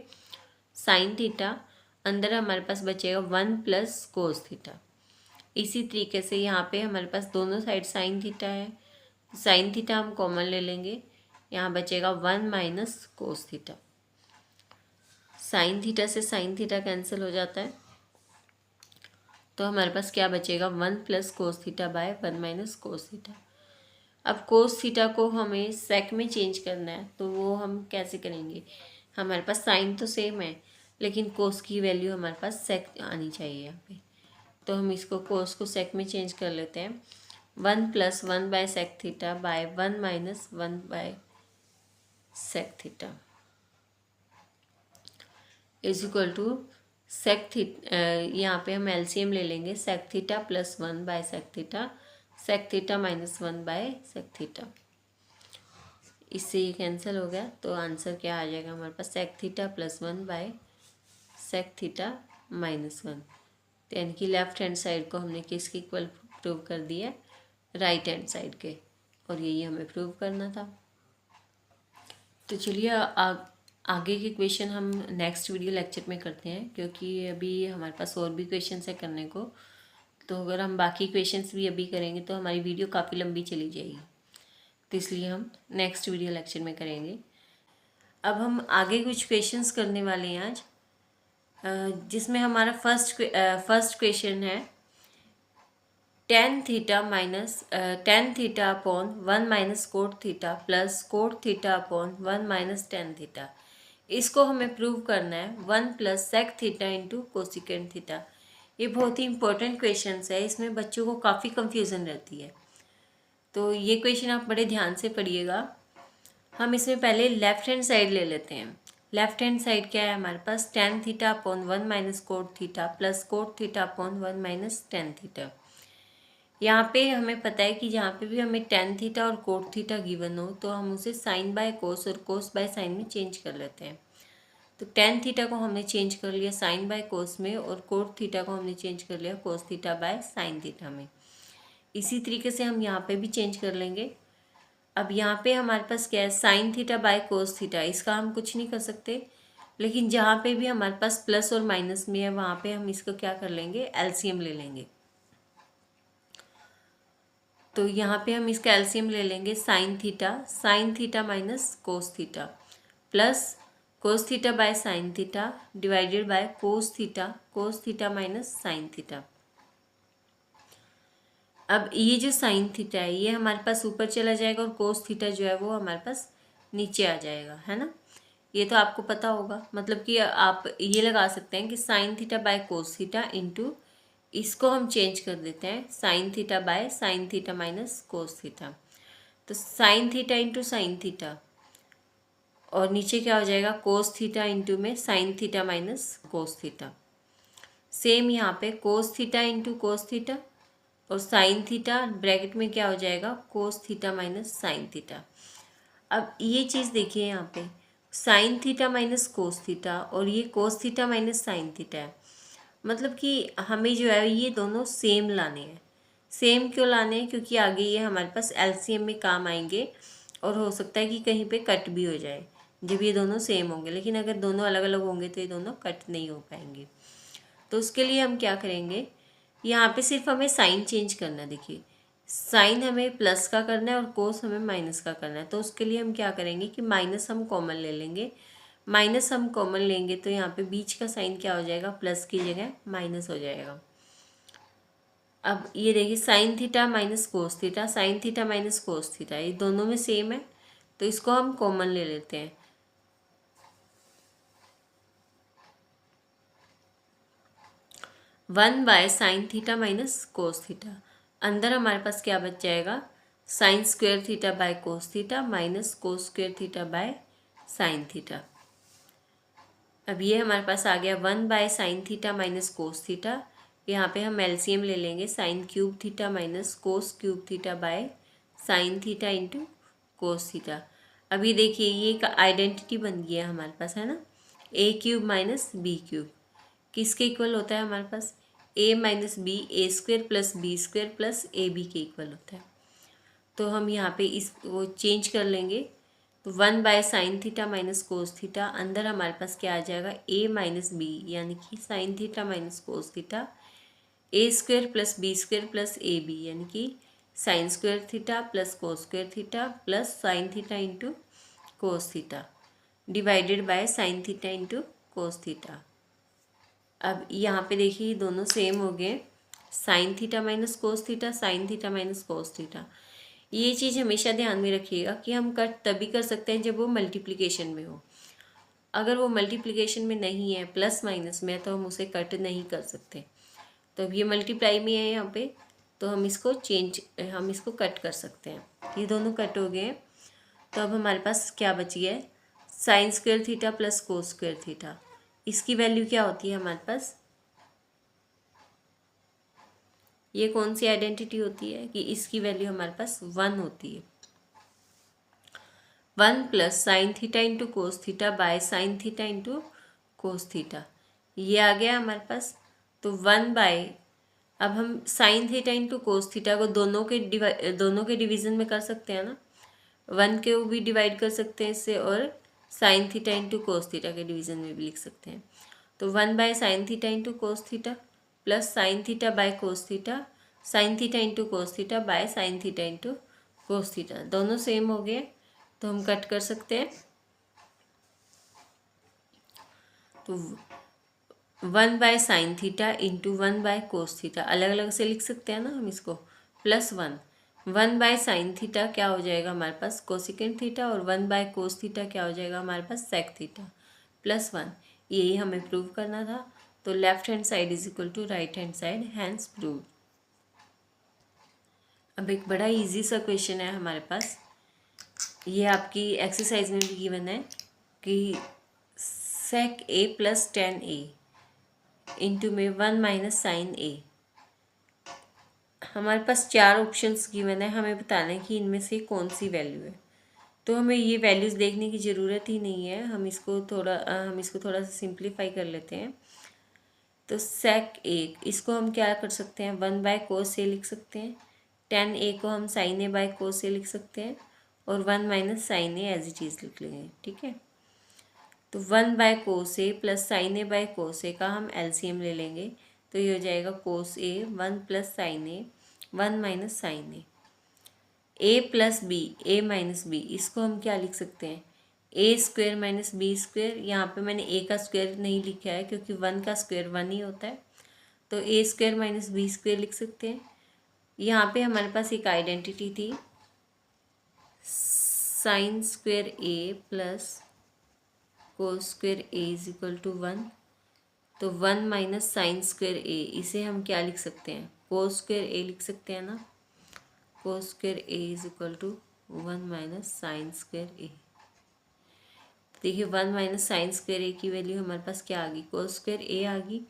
साइन थीटा अंदर हमारे पास बचेगा 1 प्लस कोस थीटा। इसी तरीके से यहाँ पे हमारे पास दोनों साइड साइन थीटा है, साइन थीटा हम कॉमन ले लेंगे, यहाँ बचेगा 1 minus cos theta. Sine theta से साइन थीटा कैंसिल हो जाता है, तो हमारे पास क्या बचेगा, 1 plus cos theta by 1 minus cos theta. अब कोस थीटा को हमें सेक में चेंज करना है, तो वो हम कैसे करेंगे, हमारे पास साइन तो सेम है लेकिन कोस की वैल्यू हमारे पास सेक आनी चाहिए यहाँ पे। तो हम इसको कोस को सेक में चेंज कर लेते हैं। 1 plus 1 by sec theta by 1 minus 1 by sec theta is equal to sec theta, यहाँ पे हम एलसीएम ले लेंगे, sec theta plus 1 by sec theta minus 1 by sec theta. इससे ये कैंसिल हो गया, तो आंसर क्या आ जाएगा हमारे पास, sec theta plus 1 by sec theta minus 1। तो यानी कि लेफ्ट हैंड साइड को हमने किसके इक्वल प्रूव कर दिया, राइट हैंड साइड के, और यही हमें प्रूव करना था। तो चलिए आगे के क्वेश्चन हम नेक्स्ट वीडियो लेक्चर में करते हैं, क्योंकि अभी हमारे पास और भी क्वेश्चंस है करने को। तो अगर हम बाकी क्वेश्चंस भी अभी करेंगे तो हमारी वीडियो काफ़ी लंबी चली जाएगी, तो इसलिए हम नेक्स्ट वीडियो लेक्चर में करेंगे। अब हम आगे कुछ क्वेश्चंस करने वाले हैं आज, जिसमें हमारा फर्स्ट क्वेश्चन है tan theta upon 1 minus cot theta plus cot theta upon 1 minus tan theta. इसको हमें प्रूव करना है 1 plus sec theta into cosecant theta. ये बहुत ही इंपॉर्टेंट क्वेश्चन है, इसमें बच्चों को काफ़ी कंफ्यूजन रहती है, तो ये क्वेश्चन आप बड़े ध्यान से पढ़िएगा। हम इसमें पहले लेफ्ट हैंड साइड ले लेते हैं। लेफ्ट हैंड साइड क्या है हमारे पास, tan theta upon 1 minus cot theta plus cot theta upon 1 minus tan theta. यहाँ पे हमें पता है कि जहाँ पे भी हमें tan थीटा और कोट थीटा गिवन हो तो हम उसे साइन बाय कोस और कोस बाय साइन में चेंज कर लेते हैं। तो tan थीटा को हमने चेंज कर लिया साइन बाय कोस में, और कोट थीटा को हमने चेंज कर लिया cos theta by sine theta में। इसी तरीके से हम यहाँ पे भी चेंज कर लेंगे। अब यहाँ पे हमारे पास क्या है, sign theta by cos theta, इसका हम कुछ नहीं कर सकते, लेकिन जहाँ पे भी हमारे पास प्लस और माइनस में है वहाँ पे हम इसको क्या कर लेंगे, एलसीएम ले लेंगे। तो यहाँ पे हम इसका एलसीएम ले लेंगे, sign theta minus cos theta plus cos theta by sine theta divided bye cos theta minus sine theta. अब ये जो साइन थीटा है ये हमारे पास ऊपर चला जाएगा और कोस थीटा जो है वो हमारे पास नीचे आ जाएगा, है ना। ये तो आपको पता होगा, मतलब कि आप ये लगा सकते हैं कि sine theta by cos theta into, इसको हम चेंज कर देते हैं sine theta by sine theta minus cos theta. तो sine theta into sine theta, और नीचे क्या हो जाएगा, कोस थीटा इंटू में sine theta minus cos theta. Same यहाँ पे cos theta into cos theta और साइन थीटा, ब्रैकेट में क्या हो जाएगा, cos theta minus sine theta. अब ये चीज़ देखिए यहाँ पे, sign theta minus cos theta और ये कोस थीटा माइनस साइन थीटा है, मतलब कि हमें जो है ये दोनों सेम लाने हैं। सेम क्यों लाने हैं, क्योंकि आगे ये हमारे पास एलसीएम में काम आएंगे, और हो सकता है कि कहीं पे कट भी हो जाए जब ये दोनों सेम होंगे, लेकिन अगर दोनों अलग अलग होंगे तो ये दोनों कट नहीं हो पाएंगे। तो उसके लिए हम क्या करेंगे, यहाँ पे सिर्फ हमें साइन चेंज करना है। देखिए साइन हमें प्लस का करना है और कोस हमें माइनस का करना है, तो उसके लिए हम क्या करेंगे कि माइनस हम कॉमन ले लेंगे। माइनस हम कॉमन लेंगे तो यहाँ पे बीच का साइन क्या हो जाएगा, प्लस की जगह माइनस हो जाएगा। अब ये देखिए sign theta minus cos theta, sine theta minus cos theta, ये दोनों में सेम है, तो इसको हम कॉमन ले लेते हैं। One by sine theta minus cos theta, अंदर हमारे पास क्या बच जाएगा, sign square theta by cos theta minus cos square theta by sine theta. अब ये हमारे पास आ गया 1 bye sine theta minus cos theta, यहाँ पे हम एलसीएम ले लेंगे, sign cube theta minus cos cube theta by sine theta into cos theta. अब ये देखिए ये एक आइडेंटिटी बन गया है हमारे पास, है ना, a cube minus b cube किसके इक्वल होता है हमारे पास, a minus b, a square plus B square plus A b के इक्वल होता है। तो हम यहाँ पे इस वो चेंज कर लेंगे, तो 1 bye sine theta minus cos theta, अंदर हमारे पास क्या आ जाएगा, ए माइनस बी यानी कि sine theta minus cos theta, A square plus B square plus A B यानी कि sine square theta plus cos square theta plus sine theta into cos theta divided by sine theta into cos theta. अब यहाँ पे देखिए दोनों same हो गए, sine theta minus cos theta, sine theta minus cos theta. ये चीज़ हमेशा ध्यान में रखिएगा कि हम कट तभी कर सकते हैं जब वो मल्टीप्लिकेशन में हो। अगर वो मल्टीप्लिकेशन में नहीं है, प्लस माइनस में, तो हम उसे कट नहीं कर सकते। तो अब ये मल्टीप्लाई में है यहाँ पे, तो हम इसको कट कर सकते हैं। ये दोनों कट हो गए हैं। तो अब हमारे पास क्या बची है, sign square theta plus cos square theta. इसकी वैल्यू क्या होती है हमारे पास, ये कौन सी आइडेंटिटी होती है कि इसकी वैल्यू हमारे पास 1 होती है। 1 plus sine theta into cos theta by sine theta into cos theta, ये आ गया हमारे पास। तो 1 बाय, अब हम sign theta into cos theta को दोनों के डिवीज़न में कर सकते हैं ना, 1 के भी डिवाइड कर सकते हैं इससे, और sine theta into cos theta के डिवीज़न में भी लिख सकते हैं। तो 1 bye sine theta into cos theta plus sine theta by cos theta, sine theta into cos theta by sine theta into cos theta, दोनों सेम हो गए, तो हम कट कर सकते हैं। तो 1 bye sine theta into 1 by cos theta, अलग अलग से लिख सकते हैं ना हम इसको, प्लस 1 बाय साइन थीटा क्या हो जाएगा हमारे पास, कोसिकेंट थीटा, और 1 बाय कोस थीटा क्या हो जाएगा हमारे पास, सेक थीटा, प्लस 1। यही हमें प्रूव करना था। तो left hand side is equal to right hand side, hence prove. अब एक बड़ा इजी सा क्वेश्चन है हमारे पास, ये आपकी एक्सरसाइज में भी गिवन है कि सेक ए प्लस टेन ए इंटू में 1 माइनस साइन ए। हमारे पास 4 ऑप्शंस गिवन है, हमें बताना है कि इनमें से कौन सी वैल्यू है। तो हमें ये वैल्यूज़ देखने की ज़रूरत ही नहीं है, हम इसको थोड़ा सा सिंप्लीफाई कर लेते हैं। तो सेक ए, इसको हम क्या कर सकते हैं, 1 बाय कोस ए लिख सकते हैं। टेन ए को हम साइन ए बाय कोस ए लिख सकते हैं, और 1 minus sine a as it is लिख लेंगे, ठीक है। तो 1 by cos a plus sine a by cos a का हम एलसीएम ले लेंगे, तो ये हो जाएगा cos a 1 plus sine a 1 minus sine a plus B, A minus b, इसको हम क्या लिख सकते हैं, a square minus b square. यहाँ पे मैंने ए का स्क्वेयर नहीं लिखा है क्योंकि 1 का स्क्वेयर 1 ही होता है, तो ए स्क्वेयर माइनस बी स्क्वेयर लिख सकते हैं। यहाँ पे हमारे पास एक आइडेंटिटी थी, sine square A plus cos square A is equal to 1। तो 1 माइनस साइन स्क्वेयर ए, इसे हम क्या लिख सकते हैं, कोस स्क्वेयर ए लिख सकते हैं ना। Cos square A is equal to 1 minus sine square a. देखिए 1 माइनस साइन स्क्वेयर ए की वैल्यू हमारे पास क्या आ गई, कोस स्क्वेयर ए आ गई।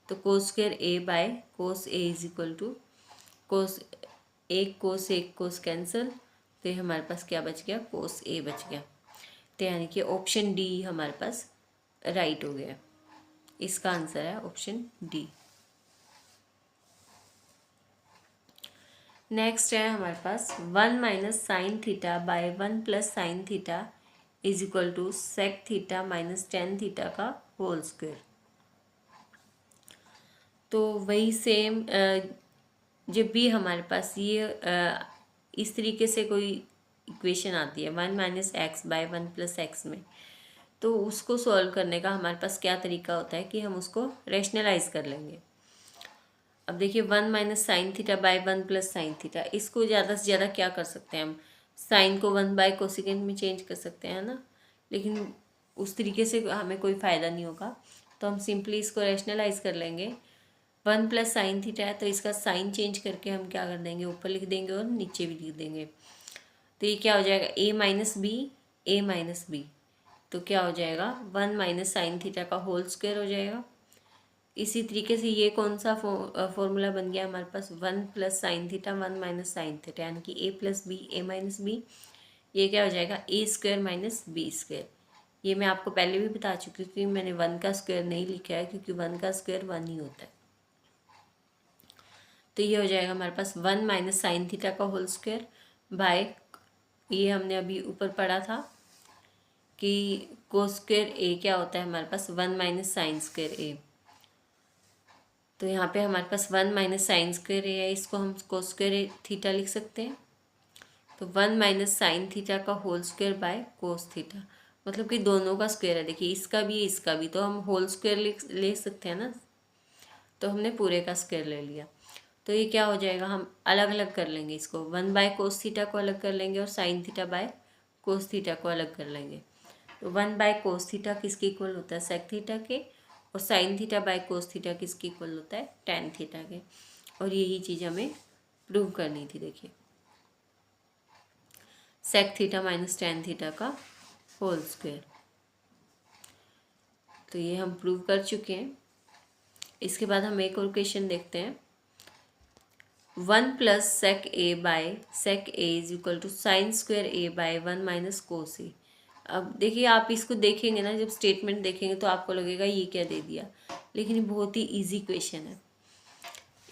तो cos square a by cos a is equal to cos, एक कोस कैंसिल, तो ये हमारे पास क्या बच गया, कोस ए बच गया। तो यानी कि ऑप्शन डी हमारे पास राइट हो गया, इसका आंसर है ऑप्शन डी। नेक्स्ट है हमारे पास 1 minus sine theta by 1 plus sine theta is equal to sec theta minus tan theta का होल स्क्वायर। तो वही सेम, जब भी हमारे पास ये इस तरीके से कोई इक्वेशन आती है 1 minus x by 1 plus x में, तो उसको सॉल्व करने का हमारे पास क्या तरीका होता है कि हम उसको रैशनलाइज कर लेंगे। अब देखिए 1 minus sine theta by 1 plus sine theta, इसको ज़्यादा से ज़्यादा क्या कर सकते हैं हम, साइन को 1 बाय कोसिकेंट में चेंज कर सकते हैं ना, लेकिन उस तरीके से हमें कोई फ़ायदा नहीं होगा, तो हम सिंपली इसको रैशनलाइज कर लेंगे। 1 प्लस साइन थीटा है तो इसका साइन चेंज करके हम क्या कर देंगे, ऊपर लिख देंगे और नीचे भी लिख देंगे। तो ये क्या हो जाएगा, ए माइनस बी, तो क्या हो जाएगा 1 माइनस साइन थीटा का होल स्क्वायर हो जाएगा। इसी तरीके से ये कौन सा फॉर्मूला बन गया हमारे पास, 1 plus sine theta 1 minus sine theta, यानी कि ए प्लस बी ए माइनस बी, ये क्या हो जाएगा ए स्क्वायर माइनस बी स्क्वायर। ये मैं आपको पहले भी बता चुकी हूँ कि मैंने 1 का स्क्वायर नहीं लिखा है क्योंकि 1 का स्क्वायर 1 ही होता है। तो ये हो जाएगा हमारे पास 1 माइनस साइन थीटा का होल स्क्वायर बाय, ये हमने अभी ऊपर पढ़ा था कि कोस स्क्वायर ए क्या होता है हमारे पास 1 माइनस साइन स्क्वायर ए। तो यहाँ पे हमारे पास 1 माइनस साइन स्क्वायर ए है, इसको हम कोस स्क्वायर थीटा लिख सकते हैं। तो 1 माइनस साइन थीटा का whole square by cos theta, मतलब कि दोनों का स्क्वायर है, देखिए इसका भी इसका भी, तो हम होल स्क्वायर ले सकते हैं ना, तो हमने पूरे का स्क्वायर ले लिया। तो ये क्या हो जाएगा, हम अलग अलग कर लेंगे इसको, 1/cos थीटा को अलग कर लेंगे और sine theta by cos theta को अलग कर लेंगे। तो 1/cos थीटा किसके इक्वल होता है, सेक थीटा के, और sine theta by cos theta किसके इक्वल होता है, टेन थीटा के। और यही चीज़ हमें प्रूव करनी थी। देखिए, sec theta minus tan theta का होल स्क्वायर। तो ये हम प्रूव कर चुके हैं। इसके बाद हम एक और क्वेश्चन देखते हैं। 1 plus sec a by sec a is equal to sine square a by 1 minus cos a. अब देखिए, आप इसको देखेंगे ना, जब स्टेटमेंट देखेंगे तो आपको लगेगा ये क्या दे दिया, लेकिन ये बहुत ही इजी क्वेश्चन है।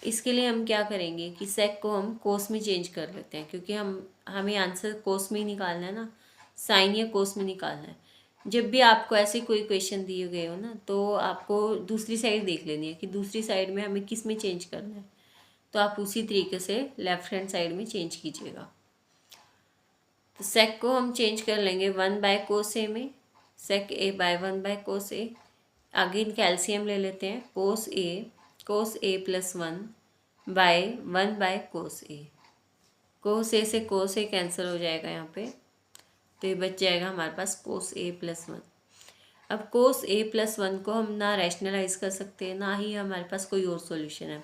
इसके लिए हम क्या करेंगे कि सेक को हम कोस में चेंज कर लेते हैं, क्योंकि हमें आंसर कोस में ही निकालना है ना, साइन या कोस में निकालना है। जब भी आपको ऐसे कोई क्वेश्चन दिए गए हो ना, तो आपको दूसरी साइड देख लेनी है कि दूसरी साइड में हमें किस में चेंज करना है। तो आप उसी तरीके से लेफ्ट हैंड साइड में चेंज कीजिएगा। तो सेक को हम चेंज कर लेंगे 1/cos ए में, सेक ए बाय 1/cos ए। आगे कैल्शियम ले लेते हैं, कोस ए प्लस 1 बाय 1/cos ए। कोस ए से कोस ए कैंसिल हो जाएगा यहाँ पे, तो ये बच जाएगा हमारे पास कोस ए प्लस 1। अब कोस ए प्लस 1 को हम ना रैशनलाइज कर सकते हैं, ना ही हमारे पास कोई और सॉल्यूशन है।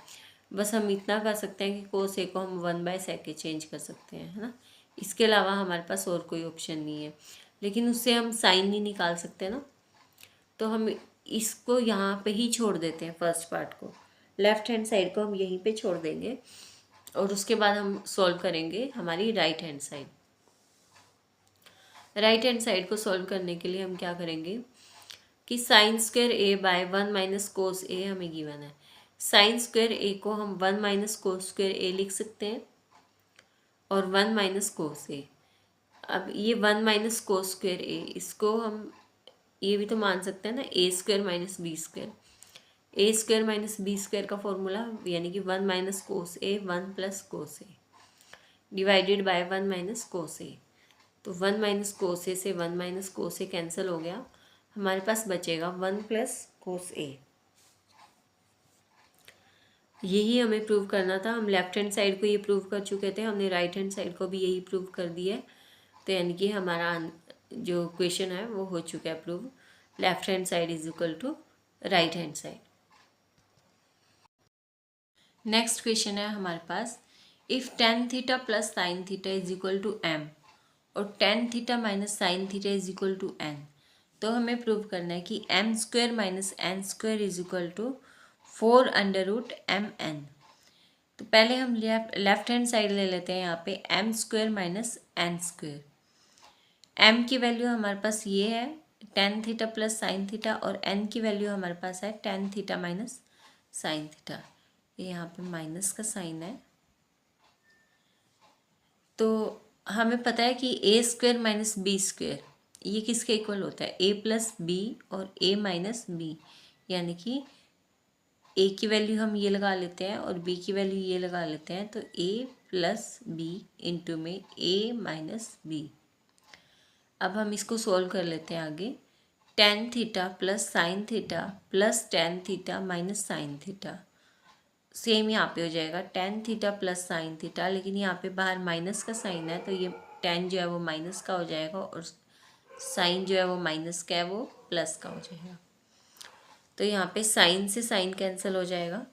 बस हम इतना कर सकते हैं कि कोस ए को हम 1/sec ए चेंज कर सकते हैं, है ना। इसके अलावा हमारे पास और कोई ऑप्शन नहीं है। लेकिन उससे हम साइन नहीं निकाल सकते ना, तो हम इसको यहाँ पे ही छोड़ देते हैं। फर्स्ट पार्ट को, लेफ्ट हैंड साइड को हम यहीं पे छोड़ देंगे, और उसके बाद हम सॉल्व करेंगे हमारी right hand side. Right hand side को सॉल्व करने के लिए हम क्या करेंगे कि sine square a by 1 minus cos ए हमें गिवन है। साइन स्क्वायर ए को हम 1 माइनस कोस स्क्वायर ए लिख सकते हैं, और 1 माइनस कोस ए। अब ये 1 माइनस कोस स्क्वायर ए, इसको हम ये भी तो मान सकते हैं ना, a square minus B square. A square minus B square का फॉर्मूला यानी कि 1 minus cos a 1 plus cos a divided by 1 minus cos a. तो 1 माइनस कोस ए से 1 माइनस कोस ए कैंसिल हो गया, हमारे पास बचेगा 1 प्लस कोस ए। यही हमें प्रूव करना था। हम लेफ्ट हैंड साइड को ये प्रूव कर चुके थे, हमने राइट हैंड साइड को भी यही प्रूव कर दिया है। तो यानी कि हमारा जो क्वेश्चन है वो हो चुका है prove. Left hand side is equal to right hand side. Next question है हमारे पास, if tan theta plus sine theta is equal to m और tan theta minus sine theta is equal to n, तो हमें prove करना है कि m square minus n square is equal to 4√mn। तो पहले हम लेफ्ट हैंड साइड ले लेते हैं यहाँ पे, m square minus n square. m की वैल्यू हमारे पास ये है tan theta plus sine theta, और n की वैल्यू हमारे पास है tan theta minus sine theta. ये यहाँ पे माइनस का साइन है। तो हमें पता है कि ए स्क्वायर माइनस बी स्क्वायर ये किसके इक्वल होता है, ए प्लस बी और ए माइनस बी। यानी कि ए की वैल्यू हम ये लगा लेते हैं और बी की वैल्यू ये लगा लेते हैं, तो ए प्लस बी इंटू में ए माइनस बी। अब हम इसको सॉल्व कर लेते हैं आगे। tan theta plus sine theta plus tan theta minus sine theta, same यहाँ पे हो जाएगा tan theta plus sine theta, लेकिन यहाँ पे बाहर माइनस का साइन है, तो ये tan जो है वो माइनस का हो जाएगा, और साइन जो है वो माइनस का है, वो प्लस का हो जाएगा। तो यहाँ पे साइन से साइन कैंसिल हो जाएगा,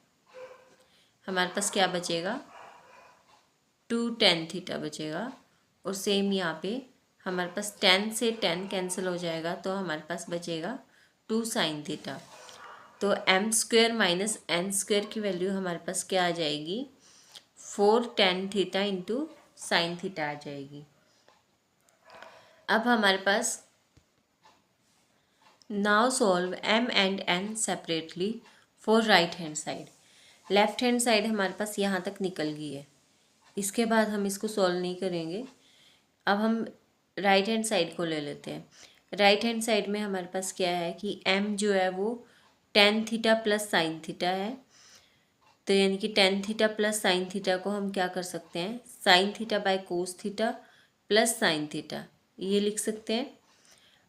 हमारे पास क्या बचेगा, 2 tan थीटा बचेगा। और सेम यहाँ पे हमारे पास tan से tan कैंसिल हो जाएगा, तो हमारे पास बचेगा 2 साइन थीटा। तो m square minus n square की वैल्यू हमारे पास क्या आ जाएगी, 4 tan theta into sine theta आ जाएगी। अब हमारे पास now solve m and n separately for right hand side. Left hand side हमारे पास यहाँ तक निकल गई है, इसके बाद हम इसको सॉल्व नहीं करेंगे। अब हम राइट हैंड साइड को ले लेते हैं। राइट हैंड साइड में हमारे पास क्या है कि m जो है वो tan theta plus sine theta है, तो यानी कि tan theta plus sine theta को हम क्या कर सकते हैं, sine theta by cos theta plus sine theta ये लिख सकते हैं।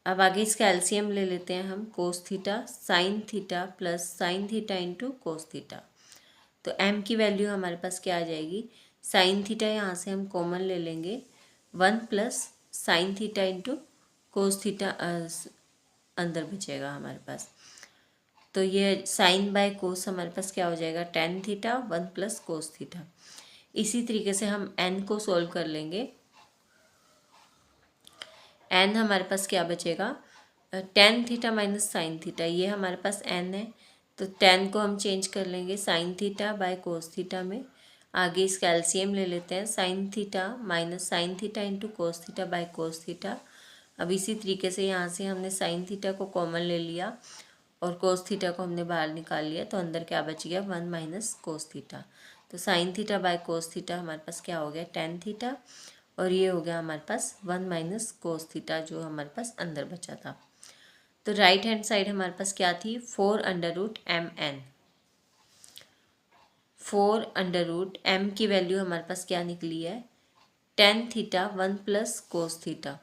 अब आगे इसका एलसीएम ले लेते हैं हम, कोस theta sine theta plus sine theta into cos theta. तो m की वैल्यू हमारे पास क्या आ जाएगी, साइन थीटा यहाँ से हम कॉमन ले लेंगे, 1 plus sine theta into cos theta अंदर बचेगा हमारे पास। तो ये साइन बाय कोस हमारे पास क्या हो जाएगा, ten theta 1 plus cos theta. इसी तरीके से हम n को सोल्व कर लेंगे। n हमारे पास क्या बचेगा, ten theta minus sine theta, ये हमारे पास n है। तो टेन को हम चेंज कर लेंगे sign theta by cos theta में। आगे इसका एलसीएम ले लेते हैं, sine theta minus sine theta into cos theta by cos theta. अब इसी तरीके से यहाँ से हमने साइन थीटा को कॉमन ले लिया और कोस थीटा को हमने बाहर निकाल लिया, तो अंदर क्या बच गया, 1 माइनस कोस थीटा। तो sine theta by cos theta हमारे पास क्या हो गया, टेन थीटा, और ये हो गया हमारे पास 1 माइनस कोस थीटा जो हमारे पास अंदर बचा था। तो राइट हैंड साइड हमारे पास क्या थी, 4 under root M N. 4 under root M की वैल्यू हमारे पास क्या निकली है, tan theta 1 plus cos theta.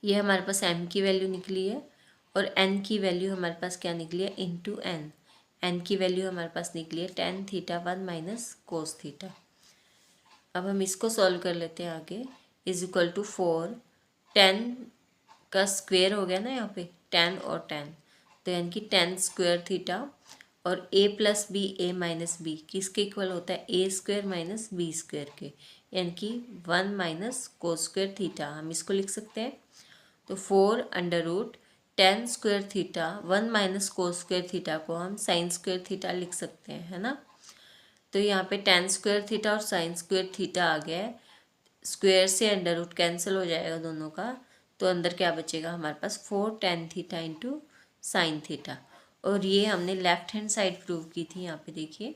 ये हमारे पास m की वैल्यू निकली है, और n की वैल्यू हमारे पास क्या निकली है, इंटू n। n की वैल्यू हमारे पास निकली है tan theta 1 minus cos theta. अब हम इसको सॉल्व कर लेते हैं आगे, इज इक्वल टू 4, 10 का स्क्वायर हो गया ना यहाँ पे, 10 और 10, तो यानी कि 10 स्क्वायर थीटा, और a plus B A minus B किसके इक्वल होता है, A square minus B square के, यानी कि 1 माइनस कोस स्क्वायर थीटा। हम इसको लिख सकते हैं, तो 4 under root 10 square theta 1 minus cos square theta को हम साइन स्क्वायर थीटा लिख सकते हैं, है ना। तो यहाँ पे 10 स्क्वायर थीटा और साइन स्क्वायर थीटा आ गया है, स्क्वायर से अंडर रूट कैंसिल हो जाएगा दोनों का, तो अंदर क्या बचेगा हमारे पास, 4 tan theta into sine theta. और ये हमने लेफ्ट हैंड साइड प्रूव की थी, यहाँ पे देखिए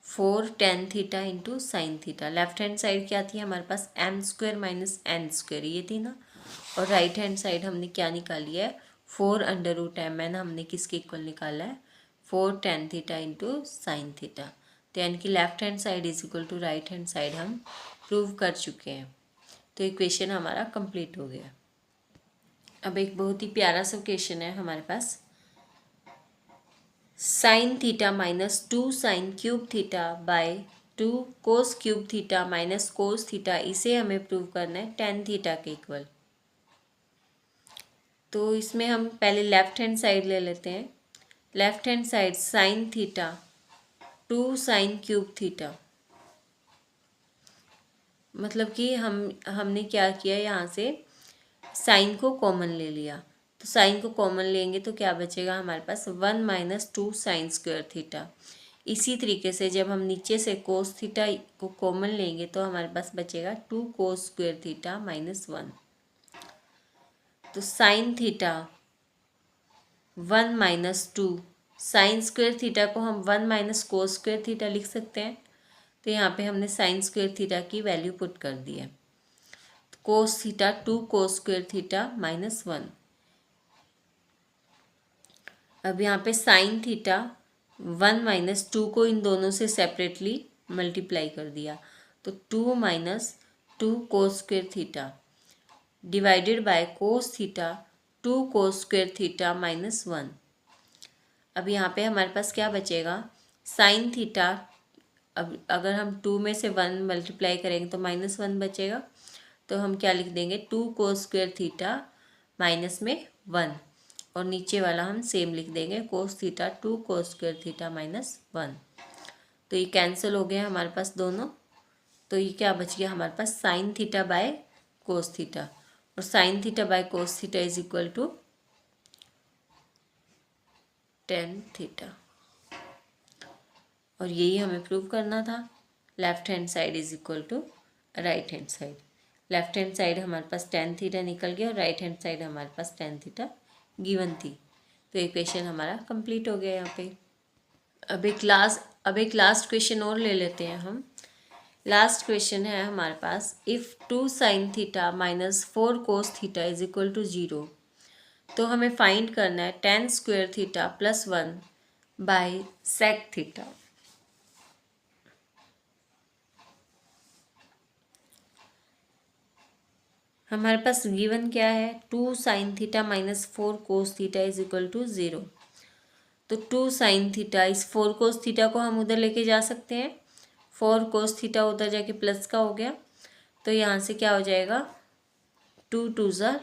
4 tan theta into sine theta. Left hand side क्या थी हमारे पास, m square minus n square, ये थी ना। और राइट हैंड साइड हमने क्या निकाली है, 4 अंडर रूट एम एन हमने किसके इक्वल निकाला है, 4 tan theta into sine theta. तो यानी कि left hand side is equal to right hand side हम प्रूव कर चुके हैं। तो इक्वेशन हमारा कंप्लीट हो गया। अब एक बहुत ही प्यारा सा क्वेश्चन है हमारे पास, sine theta minus 2 sine cube theta by 2 cos cube theta minus cos theta, इसे हमें प्रूव करना है टेन थीटा के इक्वल। तो इसमें हम पहले लेफ्ट हैंड साइड ले लेते हैं। Left hand side sine theta 2 sine cube theta, मतलब कि हमने क्या किया, यहाँ से साइन को कॉमन ले लिया, तो साइन को कॉमन लेंगे तो क्या बचेगा हमारे पास, 1 माइनस 2 साइन स्क्वायर थीटा। इसी तरीके से जब हम नीचे से कोस थीटा को कॉमन लेंगे तो हमारे पास बचेगा 2 कोस स्क्वायर थीटा माइनस 1। तो sine theta 1 minus 2 sign square theta को हम 1 माइनस कोस स्क्वायर थीटा लिख सकते हैं। तो यहाँ पे हमने साइन स्क्वायर थीटा की वैल्यू पुट कर दी है, कोस थीटा 2 कोस स्क्वायर थीटा माइनस 1। अब यहाँ पे साइन थीटा 1 माइनस 2 को इन दोनों से सेपरेटली मल्टीप्लाई कर दिया, तो 2 माइनस 2 कोस square theta divided bye cos theta 2 कोस स्क्वायर थीटा माइनस 1। अब यहाँ पे हमारे पास क्या बचेगा, साइन थीटा, अब अगर हम 2 में से 1 मल्टीप्लाई करेंगे तो माइनस 1 बचेगा, तो हम क्या लिख देंगे, 2 कोस स्क्वायर थीटा माइनस में 1, और नीचे वाला हम सेम लिख देंगे, कोस थीटा 2 कोस स्क्वायर थीटा माइनस 1। तो ये कैंसिल हो गया हमारे पास दोनों, तो ये क्या बच गया हमारे पास, sine theta by cos theta, और sine theta by cos theta is equal to tan theta. और यही हमें प्रूव करना था, left hand side is equal to right hand side. Left hand side हमारे पास टेन थीटा निकल गया और राइट हैंड साइड हमारे पास टेन थीटा गिवन थी। तो इक्वेशन हमारा कंप्लीट हो गया यहाँ पे। अब एक लास्ट क्वेश्चन और ले लेते हैं हम। लास्ट क्वेश्चन है हमारे पास, if 2 sine theta minus 4 cos theta is equal to 0, तो हमें फाइंड करना है tan square theta plus 1 by sec theta. हमारे पास गिवन क्या है, 2 sine theta minus 4 cos theta is equal to 0। तो 2 साइन थीटा, इस 4 कोस थीटा को हम उधर लेके जा सकते हैं, 4 कोस थीटा उधर जाके प्लस का हो गया, तो यहाँ से क्या हो जाएगा 2 2 ज़ा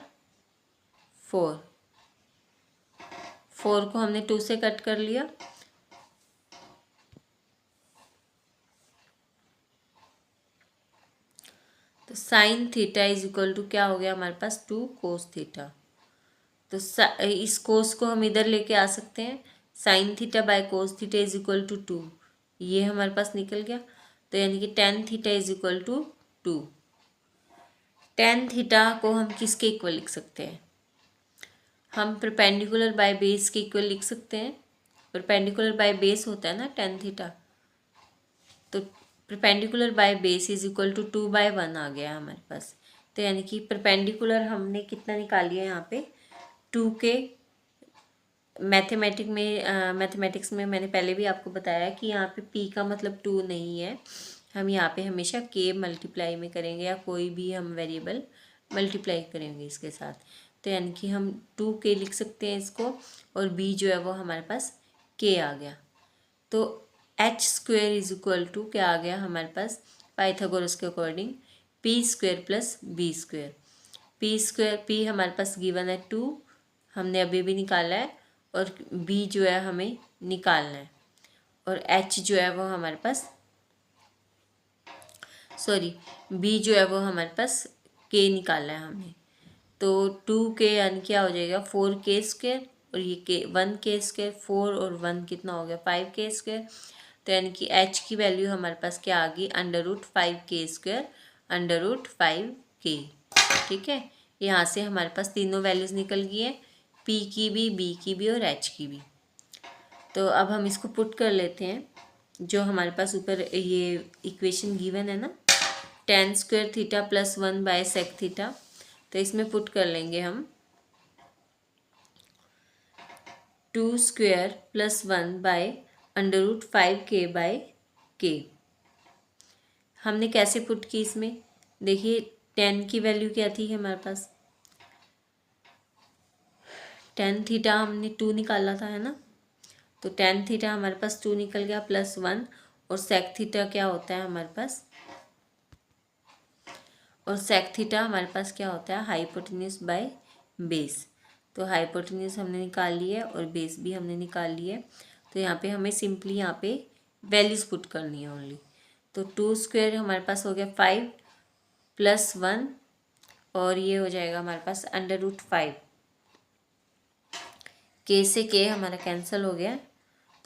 4, 4 को हमने 2 से कट कर लिया, तो sine theta is equal to क्या हो गया हमारे पास 2 कोस थीटा। तो इस कोस को हम इधर लेके आ सकते हैं, sine theta by cos theta is equal to 2, ये हमारे पास निकल गया। तो यानी कि tan theta is equal to 2। Tan theta को हम किसके इक्वल लिख सकते हैं, हम परपेंडिकुलर बाय बेस के इक्वल लिख सकते हैं। परपेंडिकुलर बाय बेस होता है ना टेन थीटा, तो perpendicular by base is equal to 2/1 आ गया हमारे पास। तो यानी कि परपेंडिकुलर हमने कितना निकाल लिया यहाँ पे 2 के। मैथमेटिक्स में मैंने पहले भी आपको बताया कि यहाँ पे p का मतलब 2 नहीं है, हम यहाँ पे हमेशा k मल्टीप्लाई में करेंगे या कोई भी हम वेरिएबल मल्टीप्लाई करेंगे इसके साथ। तो यानी कि हम 2k लिख सकते हैं इसको, और b जो है वो हमारे पास k आ गया। तो h square is equal to क्या आ गया हमारे पास पाइथागोरस के according p square plus b square. p हमारे पास गिवन है 2, हमने अभी भी निकाला है, और b जो है हमें निकालना है, और h जो है वो हमारे पास b जो है वो हमारे पास k निकालना है हमने। तो 2k यानी क्या हो जाएगा 4k स्क्वेयर, और ये k 1k स्क्वेयर, 4 और 1 कितना हो गया 5k स्क्वेयर। तो यानी कि h की वैल्यू हमारे पास क्या आ गई √5k स्क्वेयर √5k। ठीक है, यहाँ से हमारे पास तीनों वैल्यूज़ निकल गई है, p की भी, b की भी और h की भी। तो अब हम इसको पुट कर लेते हैं, जो हमारे पास ऊपर ये इक्वेशन गिवन है ना tan square theta plus 1/sec theta, तो इसमें पुट कर लेंगे हम 2 स्क्वेयर प्लस 1/√5k/k। हमने कैसे पुट की इसमें, देखिए tan की वैल्यू क्या थी हमारे पास, tan थीटा हमने 2 निकाला था है ना, तो tan थीटा हमारे पास 2 निकल गया प्लस 1, और sec थीटा क्या होता है हमारे पास, और sec थीटा हमारे पास क्या होता है हाइपोटेन्यूज बाय बेस। तो हाइपोटेन्यूज हमने निकाल ली है और बेस भी हमने निकाल ली है। तो यहाँ पे हमें सिंपली यहाँ पे वैल्यूज़ पुट करनी है ओनली। तो 2 स्क्वेयर हमारे पास हो गया 5 प्लस 1, और ये हो जाएगा हमारे पास √5, k से k हमारा कैंसिल हो गया,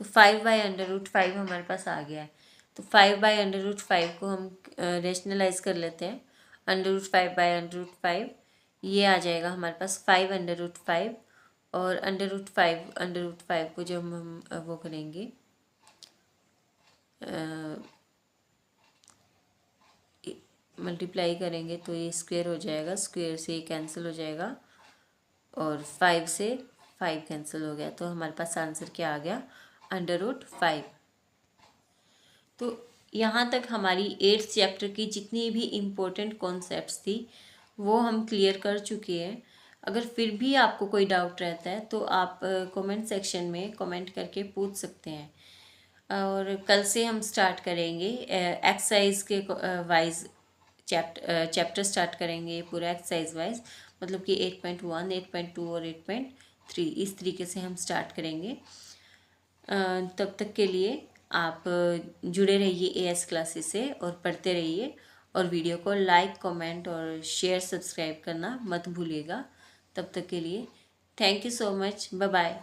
तो 5/√5 हमारे पास आ गया है। तो 5/√5 को हम रेशनलाइज कर लेते हैं, √5/√5 ये आ जाएगा हमारे पास 5/√5, और √5 को जब हम वो करेंगे मल्टीप्लाई करेंगे तो ये स्क्वेयर हो जाएगा, स्क्वेयर से ये कैंसिल हो जाएगा, और 5 से 5 कैंसिल हो गया, तो हमारे पास आंसर क्या आ गया √5। तो यहाँ तक हमारी 8th चैप्टर की जितनी भी इम्पोर्टेंट कॉन्सेप्ट्स थी वो हम क्लियर कर चुके हैं। अगर फिर भी आपको कोई डाउट रहता है तो आप कमेंट सेक्शन में कमेंट करके पूछ सकते हैं, और कल से हम स्टार्ट करेंगे एक्सरसाइज के वाइज चैप्टर स्टार्ट करेंगे पूरा एक्सरसाइज वाइज, मतलब कि 8.1, 8.2 और 8.3 इस तरीके से हम स्टार्ट करेंगे। तब तक के लिए आप जुड़े रहिए एएस क्लासेस से और पढ़ते रहिए, और वीडियो को लाइक, कमेंट और शेयर, सब्सक्राइब करना मत भूलिएगा। तब तक के लिए thank you so much, bye bye.